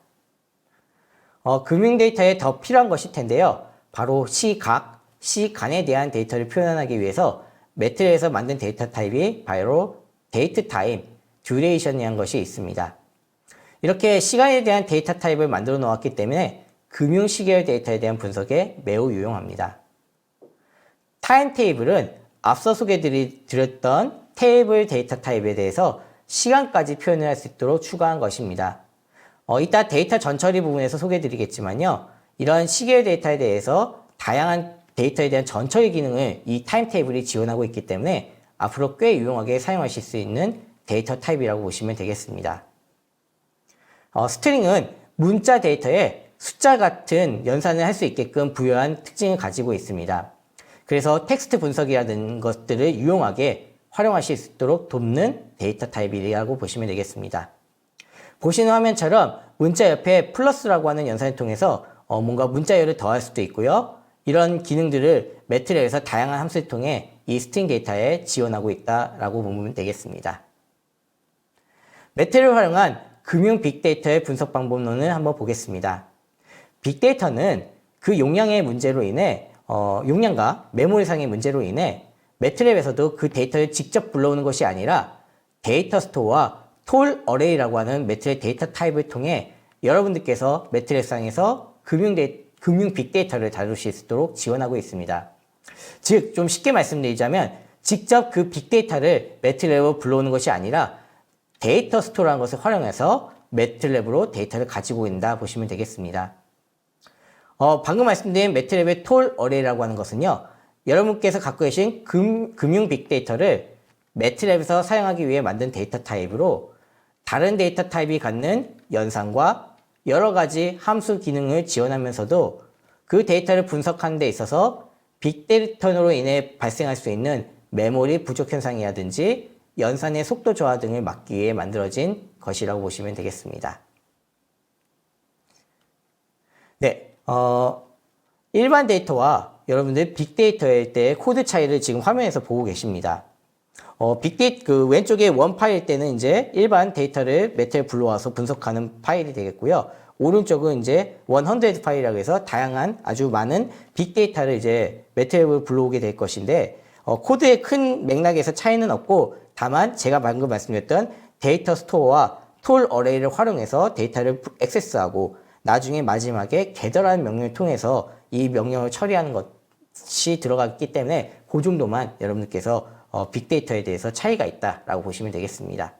금융 데이터에 더 필요한 것일 텐데요. 바로 시각, 시간에 대한 데이터를 표현하기 위해서 매트랩에서 만든 데이터 타입이 바로 데이트 타임, 듀레이션이라는 것이 있습니다. 이렇게 시간에 대한 데이터 타입을 만들어 놓았기 때문에 금융 시계열 데이터에 대한 분석에 매우 유용합니다. 타임 테이블은 앞서 소개드렸던 테이블 데이터 타입에 대해서 시간까지 표현을 할 수 있도록 추가한 것입니다. 이따 데이터 전처리 부분에서 소개드리겠지만요. 이런 시계열 데이터에 대해서 다양한 데이터에 대한 전처리 기능을 이 타임 테이블이 지원하고 있기 때문에 앞으로 꽤 유용하게 사용하실 수 있는 데이터 타입이라고 보시면 되겠습니다. 스트링은 문자 데이터에 숫자 같은 연산을 할 수 있게끔 부여한 특징을 가지고 있습니다. 그래서 텍스트 분석이라는 것들을 유용하게 활용하실 수 있도록 돕는 데이터 타입이라고 보시면 되겠습니다. 보시는 화면처럼 문자 옆에 플러스라고 하는 연산을 통해서 뭔가 문자열을 더할 수도 있고요. 이런 기능들을 매트랩에서 다양한 함수를 통해 이 스트링 데이터에 지원하고 있다라고 보면 되겠습니다. 매트랩을 활용한 금융 빅데이터의 분석 방법론을 한번 보겠습니다. 빅데이터는 그 용량의 문제로 인해 용량과 메모리상의 문제로 인해 매트랩에서도 그 데이터를 직접 불러오는 것이 아니라 데이터 스토어와 톨 어레이라고 하는 매트랩 데이터 타입을 통해 여러분들께서 매트랩상에서 금융 빅데이터를 다룰 수 있도록 지원하고 있습니다. 즉, 좀 쉽게 말씀드리자면 직접 그 빅데이터를 매트랩으로 불러오는 것이 아니라 데이터 스토어라는 것을 활용해서 매트랩으로 데이터를 가지고 있다 보시면 되겠습니다. 방금 말씀드린 매트랩의 톨 어레이라고 하는 것은요, 여러분께서 갖고 계신 금융 빅데이터를 매트랩에서 사용하기 위해 만든 데이터 타입으로 다른 데이터 타입이 갖는 연산과 여러 가지 함수 기능을 지원하면서도 그 데이터를 분석하는 데 있어서 빅데이터로 인해 발생할 수 있는 메모리 부족 현상이라든지 연산의 속도 저하 등을 막기 위해 만들어진 것이라고 보시면 되겠습니다. 네, 일반 데이터와 여러분들 빅데이터일 때의 코드 차이를 지금 화면에서 보고 계십니다. 왼쪽에 원 파일일 때는 이제 일반 데이터를 매트랩에 불러와서 분석하는 파일이 되겠고요. 오른쪽은 이제 100 파일이라고 해서 다양한 아주 많은 빅데이터를 이제 매트랩으로 불러오게 될 것인데, 코드의 큰 맥락에서 차이는 없고, 다만 제가 방금 말씀드렸던 데이터 스토어와 톨 어레이를 활용해서 데이터를 액세스하고 나중에 마지막에 겟더라는 명령을 통해서 이 명령을 처리하는 것이 들어갔기 때문에 그 정도만 여러분들께서 빅데이터에 대해서 차이가 있다라고 보시면 되겠습니다.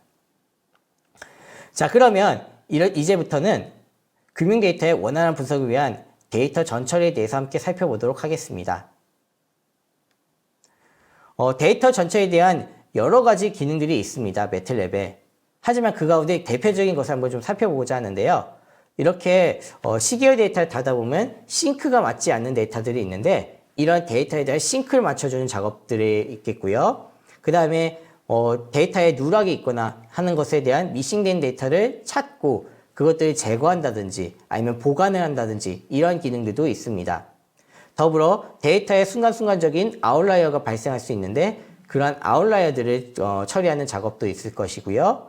자, 그러면 이제부터는 금융 데이터의 원활한 분석을 위한 데이터 전처리에 대해서 함께 살펴보도록 하겠습니다. 데이터 전처리에 대한 여러 가지 기능들이 있습니다. 매트랩에. 하지만 그 가운데 대표적인 것을 한번 좀 살펴보고자 하는데요. 이렇게 시계열 데이터를 다다 보면 싱크가 맞지 않는 데이터들이 있는데, 이런 데이터에 대한 싱크를 맞춰주는 작업들이 있겠고요. 그 다음에 데이터에 누락이 있거나 하는 것에 대한 미싱된 데이터를 찾고 그것들을 제거한다든지 아니면 보관을 한다든지 이런 기능들도 있습니다. 더불어 데이터의 순간순간적인 아웃라이어가 발생할 수 있는데, 그러한 아웃라이어들을 처리하는 작업도 있을 것이고요.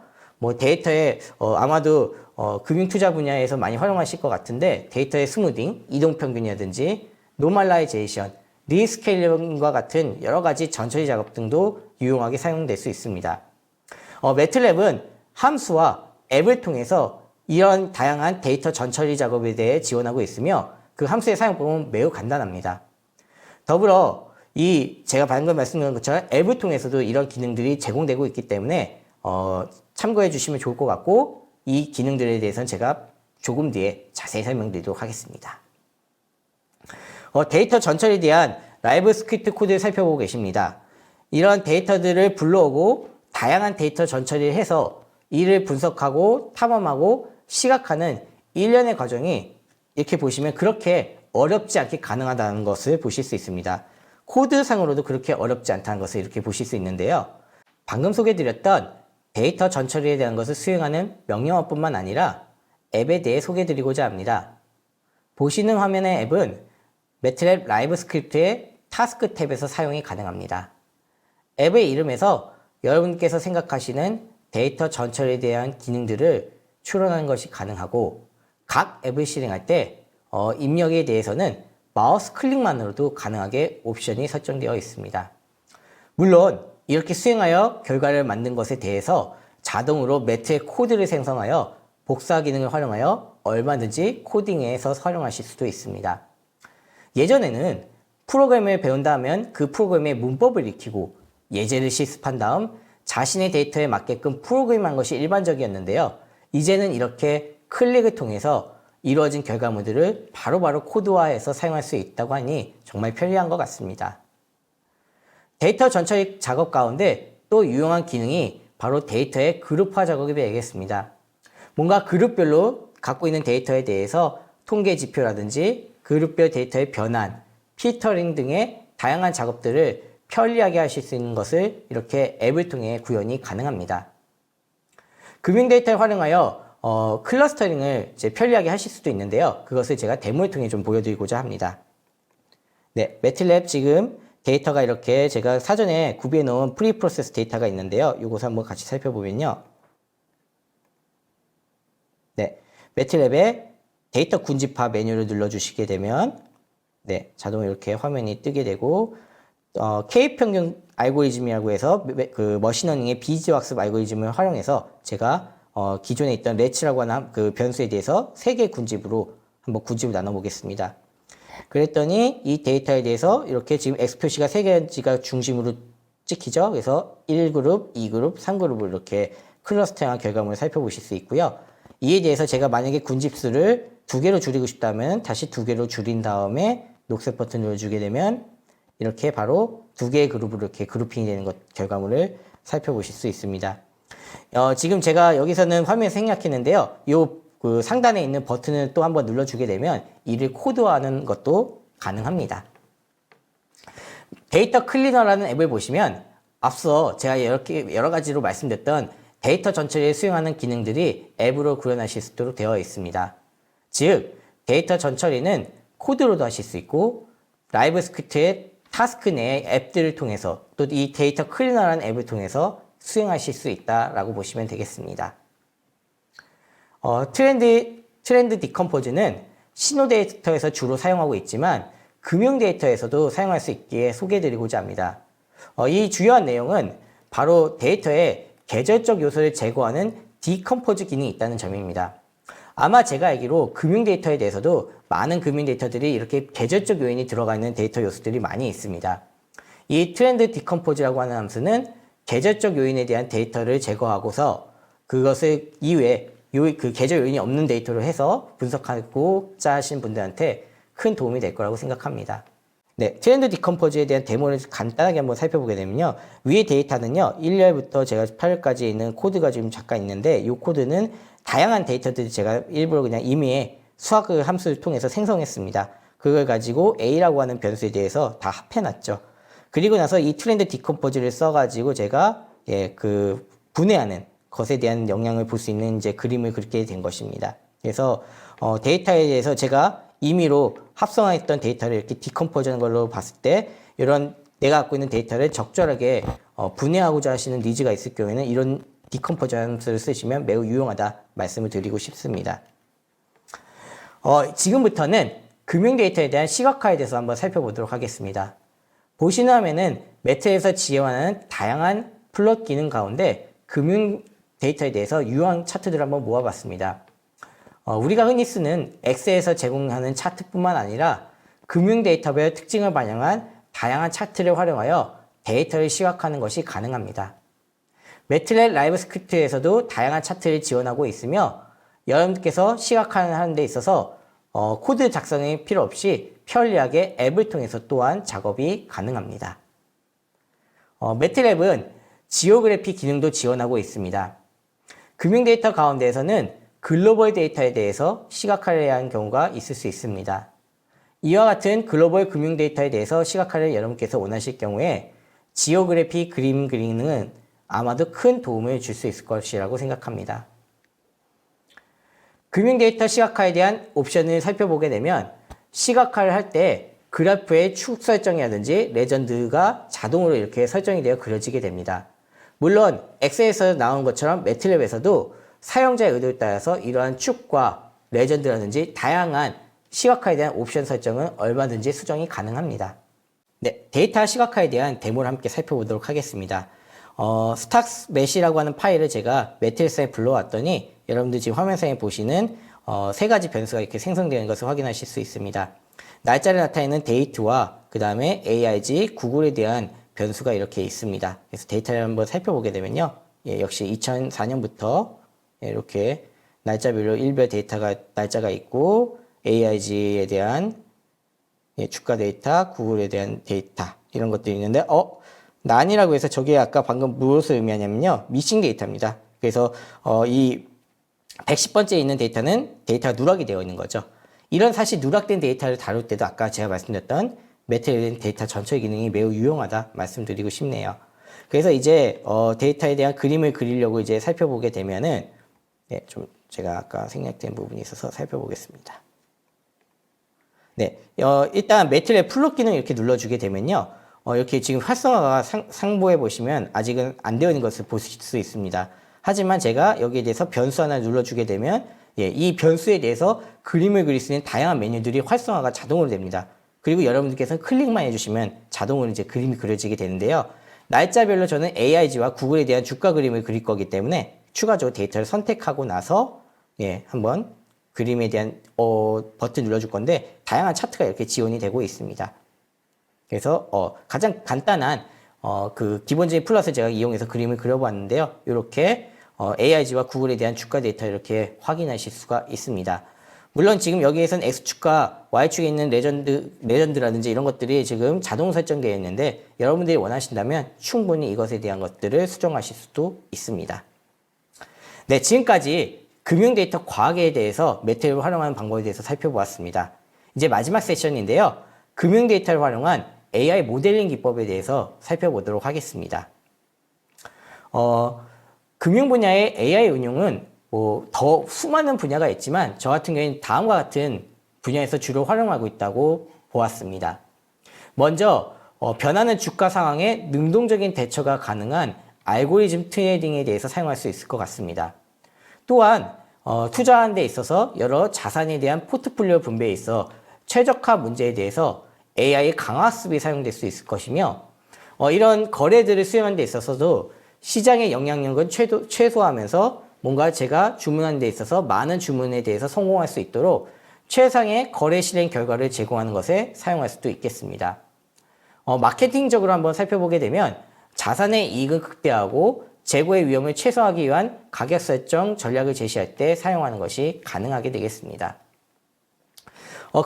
데이터에 아마도 금융투자 분야에서 많이 활용하실 것 같은데, 데이터의 스무딩, 이동평균이라든지 노멀라이제이션, 리스케일링과 같은 여러 가지 전처리 작업 등도 유용하게 사용될 수 있습니다. 매트랩은 함수와 앱을 통해서 이런 다양한 데이터 전처리 작업에 대해 지원하고 있으며, 그 함수의 사용법은 매우 간단합니다. 더불어 제가 방금 말씀드린 것처럼 앱을 통해서도 이런 기능들이 제공되고 있기 때문에 참고해 주시면 좋을 것 같고, 이 기능들에 대해서는 제가 조금 뒤에 자세히 설명드리도록 하겠습니다. 데이터 전처리에 대한 라이브 스크립트 코드를 살펴보고 계십니다. 이런 데이터들을 불러오고 다양한 데이터 전처리를 해서 이를 분석하고 탐험하고 시각하는 일련의 과정이 이렇게 보시면 그렇게 어렵지 않게 가능하다는 것을 보실 수 있습니다. 코드상으로도 그렇게 어렵지 않다는 것을 이렇게 보실 수 있는데요. 방금 소개해드렸던 데이터 전처리에 대한 것을 수행하는 명령어뿐만 아니라 앱에 대해 소개해드리고자 합니다. 보시는 화면의 앱은 매트랩 라이브 스크립트의 타스크 탭에서 사용이 가능합니다. 앱의 이름에서 여러분께서 생각하시는 데이터 전처리에 대한 기능들을 추론하는 것이 가능하고, 각 앱을 실행할 때 입력에 대해서는 마우스 클릭만으로도 가능하게 옵션이 설정되어 있습니다. 물론 이렇게 수행하여 결과를 만든 것에 대해서 자동으로 매트의 코드를 생성하여 복사 기능을 활용하여 얼마든지 코딩에서 활용하실 수도 있습니다. 예전에는 프로그램을 배운다 하면 그 프로그램의 문법을 익히고 예제를 실습한 다음 자신의 데이터에 맞게끔 프로그램한 것이 일반적이었는데요. 이제는 이렇게 클릭을 통해서 이루어진 결과물들을 바로바로 코드화해서 사용할 수 있다고 하니 정말 편리한 것 같습니다. 데이터 전처리 작업 가운데 또 유용한 기능이 바로 데이터의 그룹화 작업이 되겠습니다. 뭔가 그룹별로 갖고 있는 데이터에 대해서 통계 지표라든지 그룹별 데이터의 변환, 필터링 등의 다양한 작업들을 편리하게 하실 수 있는 것을 이렇게 앱을 통해 구현이 가능합니다. 금융 데이터를 활용하여 클러스터링을 이제 편리하게 하실 수도 있는데요. 그것을 제가 데모를 통해 좀 보여드리고자 합니다. 네, 매트랩 지금 데이터가 이렇게 제가 사전에 구비해 놓은 프리 프로세스 데이터가 있는데요. 이것을 한번 같이 살펴보면요. 네, 매트랩의 데이터 군집화 메뉴를 눌러주시게 되면 네, 자동으로 이렇게 화면이 뜨게 되고 K-평균 알고리즘이라고 해서 그 머신러닝의 비즈왁스 알고리즘을 활용해서 제가 기존에 있던 레츠라고 하는 그 변수에 대해서 3개 군집으로 한번 군집을 나눠 보겠습니다. 그랬더니 이 데이터에 대해서 이렇게 지금 X 표시가 3개가 중심으로 찍히죠. 그래서 1그룹, 2그룹, 3그룹을 이렇게 클러스터링한 결과물을 살펴보실 수 있고요. 이에 대해서 제가 만약에 군집수를 2개로 줄이고 싶다면 다시 2개로 줄인 다음에 녹색 버튼 눌러주게 되면 이렇게 바로 2개의 그룹으로 이렇게 그룹핑이 되는 결과물을 살펴보실 수 있습니다. 지금 제가 여기서는 화면에 생략했는데요. 그 상단에 있는 버튼을 또 한번 눌러주게 되면 이를 코드화하는 것도 가능합니다. 데이터 클리너라는 앱을 보시면 앞서 제가 이렇게 여러 가지로 말씀드렸던 데이터 전처리에 수행하는 기능들이 앱으로 구현하실 수 있도록 되어 있습니다. 즉, 데이터 전처리는 코드로도 하실 수 있고 라이브 스크립트의 타스크 내의 앱들을 통해서 또 이 데이터 클리너라는 앱을 통해서 수행하실 수 있다라고 보시면 되겠습니다. 트렌드 디컴포즈는 신호 데이터에서 주로 사용하고 있지만 금융 데이터에서도 사용할 수 있기에 소개해드리고자 합니다. 이 주요한 내용은 바로 데이터의 계절적 요소를 제거하는 디컴포즈 기능이 있다는 점입니다. 아마 제가 알기로 금융 데이터에 대해서도 많은 금융 데이터들이 이렇게 계절적 요인이 들어가 있는 데이터 요소들이 많이 있습니다. 이 트렌드 디컴포즈라고 하는 함수는 계절적 요인에 대한 데이터를 제거하고서 그것을 이외에 그 계절 요인이 없는 데이터로 해서 분석하고자 하신 분들한테 큰 도움이 될 거라고 생각합니다. 네, 트렌드 디컴포즈에 대한 데모를 간단하게 한번 살펴보게 되면요. 위의 데이터는요, 1열부터 제가 8열까지 있는 코드가 지금 잠깐 있는데, 이 코드는 다양한 데이터들이 제가 일부러 그냥 임의의 수학 함수를 통해서 생성했습니다. 그걸 가지고 A라고 하는 변수에 대해서 다 합해놨죠. 그리고 나서 이 트렌드 디컴포즈를 써가지고 제가 그 분해하는 것에 대한 영향을 볼 수 있는 이제 그림을 그리게 된 것입니다. 그래서 데이터에 대해서 제가 임의로 합성했던 데이터를 이렇게 디컴포즈하는 걸로 봤을 때 이런 내가 갖고 있는 데이터를 적절하게 분해하고자 하시는 니즈가 있을 경우에는 이런 디컴포즈 함수를 쓰시면 매우 유용하다 말씀을 드리고 싶습니다. 지금부터는 금융 데이터에 대한 시각화에 대해서 한번 살펴보도록 하겠습니다. 보시는 화면은 매트에서 지원하는 다양한 플롯 기능 가운데 금융 데이터에 대해서 유효한 차트들을 한번 모아봤습니다. 우리가 흔히 쓰는 엑셀에서 제공하는 차트뿐만 아니라 금융 데이터별 특징을 반영한 다양한 차트를 활용하여 데이터를 시각화하는 것이 가능합니다. 매트랩 라이브 스크립트에서도 다양한 차트를 지원하고 있으며 여러분께서 시각화하는 데 있어서 코드 작성이 필요 없이 편리하게 앱을 통해서 또한 작업이 가능합니다. 매트랩은 지오그래피 기능도 지원하고 있습니다. 금융 데이터 가운데에서는 글로벌 데이터에 대해서 시각화를 해야 하는 경우가 있을 수 있습니다. 이와 같은 글로벌 금융 데이터에 대해서 시각화를 여러분께서 원하실 경우에 지오그래피 그림 그리는 아마도 큰 도움을 줄 수 있을 것이라고 생각합니다. 금융 데이터 시각화에 대한 옵션을 살펴보게 되면 시각화를 할 때 그래프의 축 설정이라든지 레전드가 자동으로 이렇게 설정이 되어 그려지게 됩니다. 물론 엑셀에서 나온 것처럼 매트랩에서도 사용자의 의도에 따라서 이러한 축과 레전드라든지 다양한 시각화에 대한 옵션 설정은 얼마든지 수정이 가능합니다. 네, 데이터 시각화에 대한 데모를 함께 살펴보도록 하겠습니다. 스탁스 매시라고 하는 파일을 제가 매트리스에 불러왔더니 여러분들 지금 화면상에 보시는 세 가지 변수가 이렇게 생성되는 것을 확인하실 수 있습니다. 날짜를 나타내는 데이트와 그 다음에 AIG, 구글에 대한 변수가 이렇게 있습니다. 그래서 데이터를 한번 살펴보게 되면요. 역시 2004년부터 이렇게 날짜별로 일별 날짜가 있고 AIG에 대한 주가 데이터, 구글에 대한 데이터 이런 것들이 있는데 난이라고 해서 저게 아까 방금 무엇을 의미하냐면요. 미싱 데이터입니다. 그래서 이 110번째에 있는 데이터는 데이터가 누락이 되어 있는 거죠. 이런 사실 누락된 데이터를 다룰 때도 아까 제가 말씀드렸던 매트랩 데이터 전처리 기능이 매우 유용하다 말씀드리고 싶네요. 그래서 이제 데이터에 대한 그림을 그리려고 이제 살펴보게 되면은 좀 제가 아까 생략된 부분이 있어서 살펴보겠습니다. 네, 일단 매트랩 플롯 기능 이렇게 눌러주게 되면요. 이렇게 지금 활성화가 상부해 보시면 아직은 안 되어 있는 것을 보실 수 있습니다. 하지만 제가 여기에 대해서 변수 하나 눌러주게 되면 이 변수에 대해서 그림을 그릴 수 있는 다양한 메뉴들이 활성화가 자동으로 됩니다. 그리고 여러분들께서는 클릭만 해주시면 자동으로 이제 그림이 그려지게 되는데요. 날짜별로 저는 AIG와 구글에 대한 주가 그림을 그릴 거기 때문에 추가적으로 데이터를 선택하고 나서 한번 그림에 대한 버튼 눌러줄 건데 다양한 차트가 이렇게 지원이 되고 있습니다. 그래서 가장 간단한 그 기본적인 플러스 제가 이용해서 그림을 그려봤는데요. 이렇게 AIG와 구글에 대한 주가 데이터 이렇게 확인하실 수가 있습니다. 물론 지금 여기에선 X축과 Y축에 있는 레전드라든지 이런 것들이 지금 자동 설정되어 있는데 여러분들이 원하신다면 충분히 이것에 대한 것들을 수정하실 수도 있습니다. 네, 지금까지 금융 데이터 과학에 대해서 메테오를 활용하는 방법에 대해서 살펴보았습니다. 이제 마지막 세션인데요. 금융 데이터를 활용한 AI 모델링 기법에 대해서 살펴보도록 하겠습니다. 금융 분야의 AI 응용은 더 수많은 분야가 있지만 저 같은 경우에는 다음과 같은 분야에서 주로 활용하고 있다고 보았습니다. 먼저 변하는 주가 상황에 능동적인 대처가 가능한 알고리즘 트레이딩에 대해서 사용할 수 있을 것 같습니다. 또한 투자하는 데 있어서 여러 자산에 대한 포트폴리오 분배에 있어 최적화 문제에 대해서 AI 강화학습이 사용될 수 있을 것이며 이런 거래들을 수행하는 데 있어서도 시장의 영향력은 최소화하면서 뭔가 제가 주문하는 데 있어서 많은 주문에 대해서 성공할 수 있도록 최상의 거래 실행 결과를 제공하는 것에 사용할 수도 있겠습니다. 마케팅적으로 한번 살펴보게 되면 자산의 이익을 극대화하고 재고의 위험을 최소화하기 위한 가격 설정 전략을 제시할 때 사용하는 것이 가능하게 되겠습니다.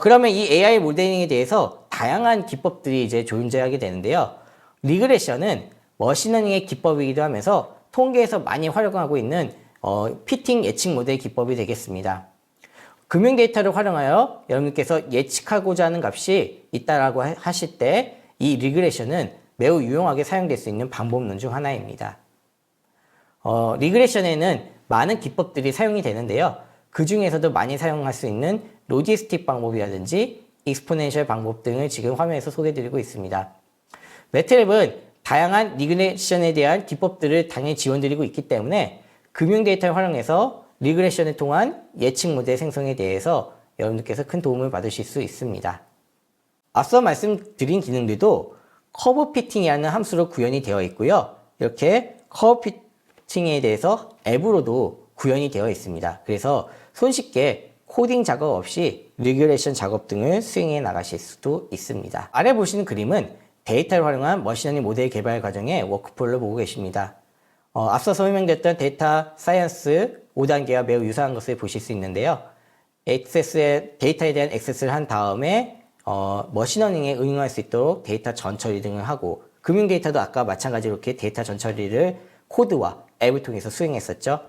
그러면 이 AI 모델링에 대해서 다양한 기법들이 이제 존재하게 되는데요. 리그레션은 머신러닝의 기법이기도 하면서 통계에서 많이 활용하고 있는 피팅 예측 모델 기법이 되겠습니다. 금융 데이터를 활용하여 여러분께서 예측하고자 하는 값이 있다라고 하실 때 이 리그레션은 매우 유용하게 사용될 수 있는 방법론 중 하나입니다. 리그레션에는 많은 기법들이 사용이 되는데요. 그 중에서도 많이 사용할 수 있는 로지스틱 방법이라든지 익스포넨셜 방법 등을 지금 화면에서 소개해드리고 있습니다. 매트랩은 다양한 리그레션에 대한 기법들을 당연히 지원드리고 있기 때문에 금융 데이터를 활용해서 리그레션을 통한 예측 모델 생성에 대해서 여러분들께서 큰 도움을 받으실 수 있습니다. 앞서 말씀드린 기능들도 커브 피팅이라는 함수로 구현이 되어 있고요. 이렇게 커브 피팅에 대해서 앱으로도 구현이 되어 있습니다. 그래서 손쉽게 코딩 작업 없이 리그레션 작업 등을 수행해 나가실 수도 있습니다. 아래 보시는 그림은 데이터를 활용한 머신러닝 모델 개발 과정의 워크플로우를 보고 계십니다. 앞서 설명드렸던 데이터 사이언스 5단계와 매우 유사한 것을 보실 수 있는데요. 데이터에 대한 액세스를 한 다음에 머신러닝에 응용할 수 있도록 데이터 전처리 등을 하고 금융 데이터도 아까 마찬가지로 이렇게 데이터 전처리를 코드와 앱을 통해서 수행했었죠.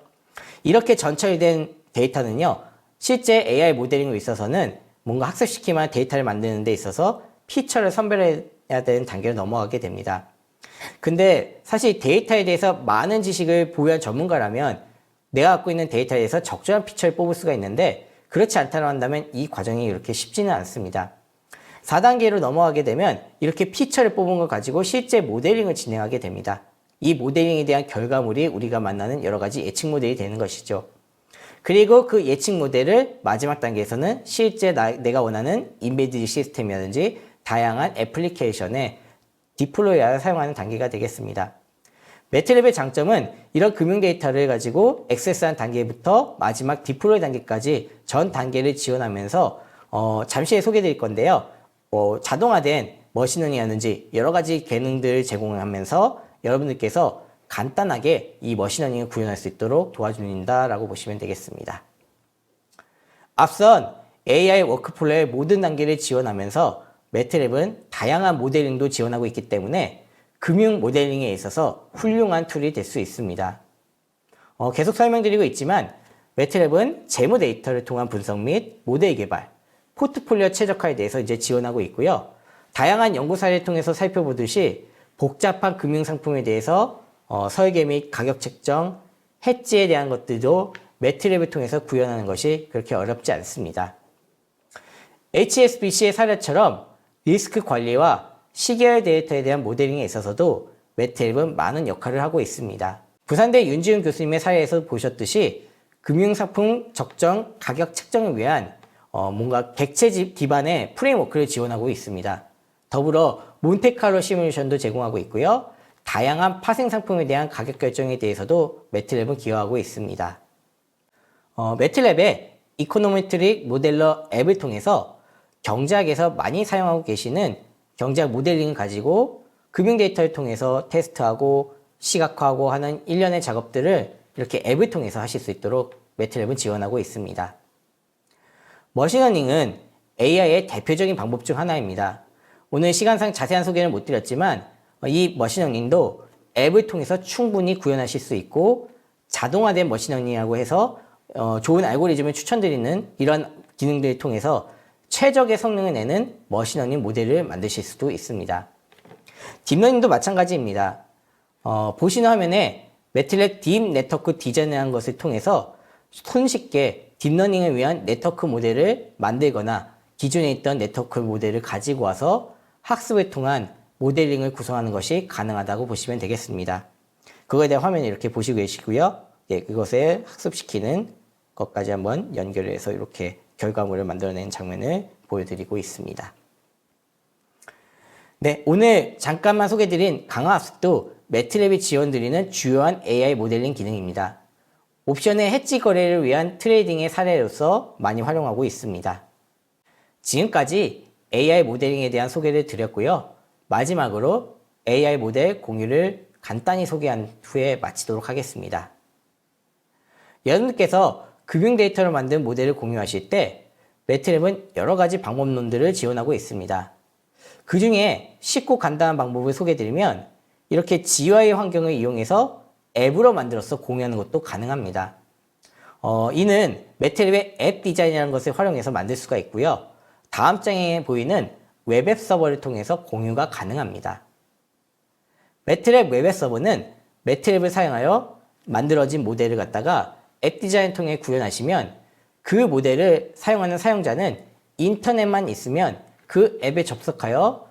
이렇게 전처리된 데이터는요. 실제 AI 모델링에 있어서는 뭔가 학습시키면 데이터를 만드는 데 있어서 피처를 선별해야 되는 단계로 넘어가게 됩니다. 근데 사실 데이터에 대해서 많은 지식을 보유한 전문가라면 내가 갖고 있는 데이터에 대해서 적절한 피처를 뽑을 수가 있는데 그렇지 않다고 한다면 이 과정이 이렇게 쉽지는 않습니다. 4단계로 넘어가게 되면 이렇게 피처를 뽑은 걸 가지고 실제 모델링을 진행하게 됩니다. 이 모델링에 대한 결과물이 우리가 만나는 여러 가지 예측 모델이 되는 것이죠. 그리고 그 예측 모델을 마지막 단계에서는 실제 내가 원하는 인베디드 시스템이라든지 다양한 애플리케이션에 디플로이하여 사용하는 단계가 되겠습니다. 매트랩의 장점은 이런 금융 데이터를 가지고 액세스한 단계부터 마지막 디플로이 단계까지 전 단계를 지원하면서 잠시 후에 소개해 드릴 건데요. 자동화된 머신러닝이라든지 여러 가지 기능들을 제공하면서 여러분들께서 간단하게 이 머신러닝을 구현할 수 있도록 도와준다라고 보시면 되겠습니다. 앞선 AI 워크플로우의 모든 단계를 지원하면서 매트랩은 다양한 모델링도 지원하고 있기 때문에 금융 모델링에 있어서 훌륭한 툴이 될 수 있습니다. 계속 설명드리고 있지만 매트랩은 재무 데이터를 통한 분석 및 모델 개발, 포트폴리오 최적화에 대해서 이제 지원하고 있고요. 다양한 연구 사례를 통해서 살펴보듯이 복잡한 금융 상품에 대해서 설계 및 가격 책정, 해지에 대한 것들도 매트랩을 통해서 구현하는 것이 그렇게 어렵지 않습니다. HSBC의 사례처럼 리스크 관리와 시계열 데이터에 대한 모델링에 있어서도 매트랩은 많은 역할을 하고 있습니다. 부산대 윤지훈 교수님의 사례에서 보셨듯이 금융상품 적정 가격 책정을 위한 뭔가 객체 기반의 프레임워크를 지원하고 있습니다. 더불어 몬테카를로 시뮬레이션도 제공하고 있고요. 다양한 파생 상품에 대한 가격 결정에 대해서도 매트랩은 기여하고 있습니다. 매트랩의 이코노메트릭 모델러 앱을 통해서 경제학에서 많이 사용하고 계시는 경제학 모델링을 가지고 금융 데이터를 통해서 테스트하고 시각화하고 하는 일련의 작업들을 이렇게 앱을 통해서 하실 수 있도록 매트랩은 지원하고 있습니다. 머신러닝은 AI의 대표적인 방법 중 하나입니다. 오늘 시간상 자세한 소개는 못 드렸지만 이 머신러닝도 앱을 통해서 충분히 구현하실 수 있고 자동화된 머신러닝이라고 해서 좋은 알고리즘을 추천드리는 이런 기능들을 통해서 최적의 성능을 내는 머신러닝 모델을 만드실 수도 있습니다. 딥러닝도 마찬가지입니다. 보시는 화면에 매트랩 딥 네트워크 디자인이라는 것을 통해서 손쉽게 딥러닝을 위한 네트워크 모델을 만들거나 기존에 있던 네트워크 모델을 가지고 와서 학습을 통한 모델링을 구성하는 것이 가능하다고 보시면 되겠습니다. 그거에 대한 화면을 이렇게 보시고 계시고요. 예, 그것을 학습시키는 것까지 한번 연결을 해서 이렇게 결과물을 만들어내는 장면을 보여드리고 있습니다. 네, 오늘 잠깐만 소개드린 강화학습도 매트랩이 지원드리는 주요한 AI 모델링 기능입니다. 옵션의 해지 거래를 위한 트레이딩의 사례로서 많이 활용하고 있습니다. 지금까지 AI 모델링에 대한 소개를 드렸고요. 마지막으로 AI 모델 공유를 간단히 소개한 후에 마치도록 하겠습니다. 여러분들께서 금융 데이터를 만든 모델을 공유하실 때 매트랩은 여러 가지 방법론들을 지원하고 있습니다. 그 중에 쉽고 간단한 방법을 소개드리면 이렇게 GUI 환경을 이용해서 앱으로 만들어서 공유하는 것도 가능합니다. 이는 매트랩의 앱 디자인이라는 것을 활용해서 만들 수가 있고요. 다음 장에 보이는 웹앱 서버를 통해서 공유가 가능합니다. 매트랩 웹앱 서버는 매트랩을 사용하여 만들어진 모델을 갖다가 앱 디자인 통해 구현하시면 그 모델을 사용하는 사용자는 인터넷만 있으면 그 앱에 접속하여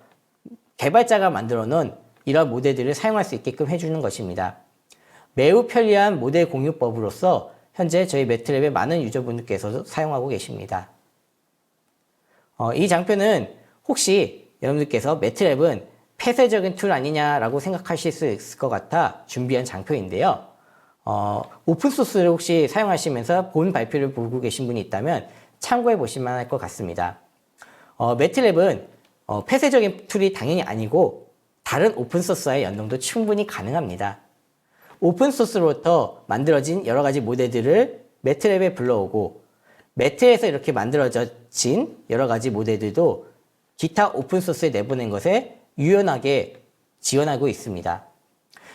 개발자가 만들어 놓은 이런 모델들을 사용할 수 있게끔 해주는 것입니다. 매우 편리한 모델 공유법으로서 현재 저희 매트랩의 많은 유저분들께서도 사용하고 계십니다. 이 장표는 혹시 여러분들께서 매트랩은 폐쇄적인 툴 아니냐라고 생각하실 수 있을 것 같아 준비한 장표인데요. 오픈소스를 혹시 사용하시면서 본 발표를 보고 계신 분이 있다면 참고해 보시면 할 것 같습니다. 매트랩은 폐쇄적인 툴이 당연히 아니고 다른 오픈소스와의 연동도 충분히 가능합니다. 오픈소스로부터 만들어진 여러 가지 모델들을 매트랩에 불러오고 매트에서 이렇게 만들어진 여러 가지 모델들도 기타 오픈소스에 내보낸 것에 유연하게 지원하고 있습니다.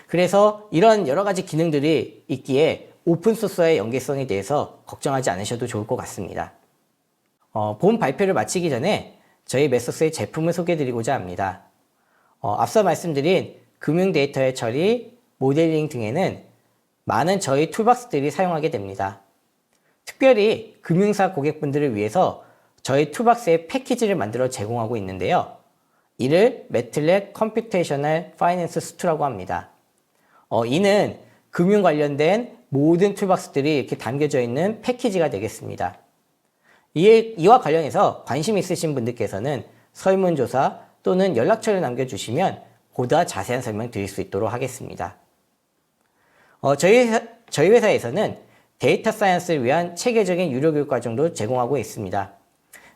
그래서 이런 여러 가지 기능들이 있기에 오픈소스와의 연계성에 대해서 걱정하지 않으셔도 좋을 것 같습니다. 본 발표를 마치기 전에 저희 메소스의 제품을 소개해드리고자 합니다. 앞서 말씀드린 금융 데이터의 처리, 모델링 등에는 많은 저희 툴박스들이 사용하게 됩니다. 특별히 금융사 고객분들을 위해서 저희 툴박스의 패키지를 만들어 제공하고 있는데요. 이를 매트랩 컴퓨테이셔널 파이낸스 수트라고 합니다. 이는 금융 관련된 모든 툴박스들이 이렇게 담겨져 있는 패키지가 되겠습니다. 이와 관련해서 관심 있으신 분들께서는 설문조사 또는 연락처를 남겨주시면 보다 자세한 설명 드릴 수 있도록 하겠습니다. 저희 회사에서는 데이터 사이언스를 위한 체계적인 유료 교육 과정도 제공하고 있습니다.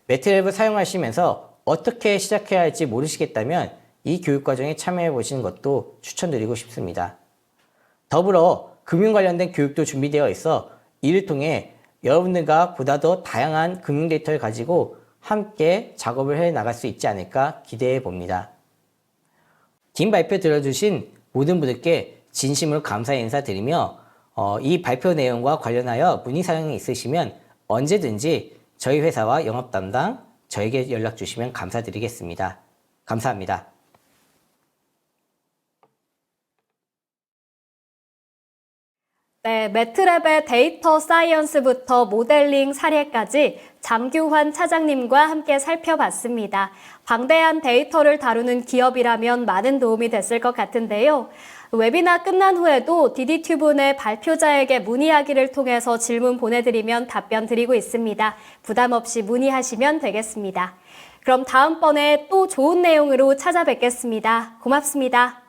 매트랩을 사용하시면서 어떻게 시작해야 할지 모르시겠다면 이 교육 과정에 참여해 보시는 것도 추천드리고 싶습니다. 더불어 금융 관련된 교육도 준비되어 있어 이를 통해 여러분들과 보다 더 다양한 금융 데이터를 가지고 함께 작업을 해 나갈 수 있지 않을까 기대해 봅니다. 긴 발표 들어주신 모든 분들께 진심으로 감사의 인사드리며 이 발표 내용과 관련하여 문의사항이 있으시면 언제든지 저희 회사와 영업 담당 저에게 연락 주시면 감사드리겠습니다. 감사합니다. 네, 매트랩의 데이터 사이언스부터 모델링 사례까지 장규환 차장님과 함께 살펴봤습니다. 방대한 데이터를 다루는 기업이라면 많은 도움이 됐을 것 같은데요. 웨비나 끝난 후에도 DD튜브 내 발표자에게 문의하기를 통해서 질문 보내드리면 답변 드리고 있습니다. 부담 없이 문의하시면 되겠습니다. 그럼 다음번에 또 좋은 내용으로 찾아뵙겠습니다. 고맙습니다.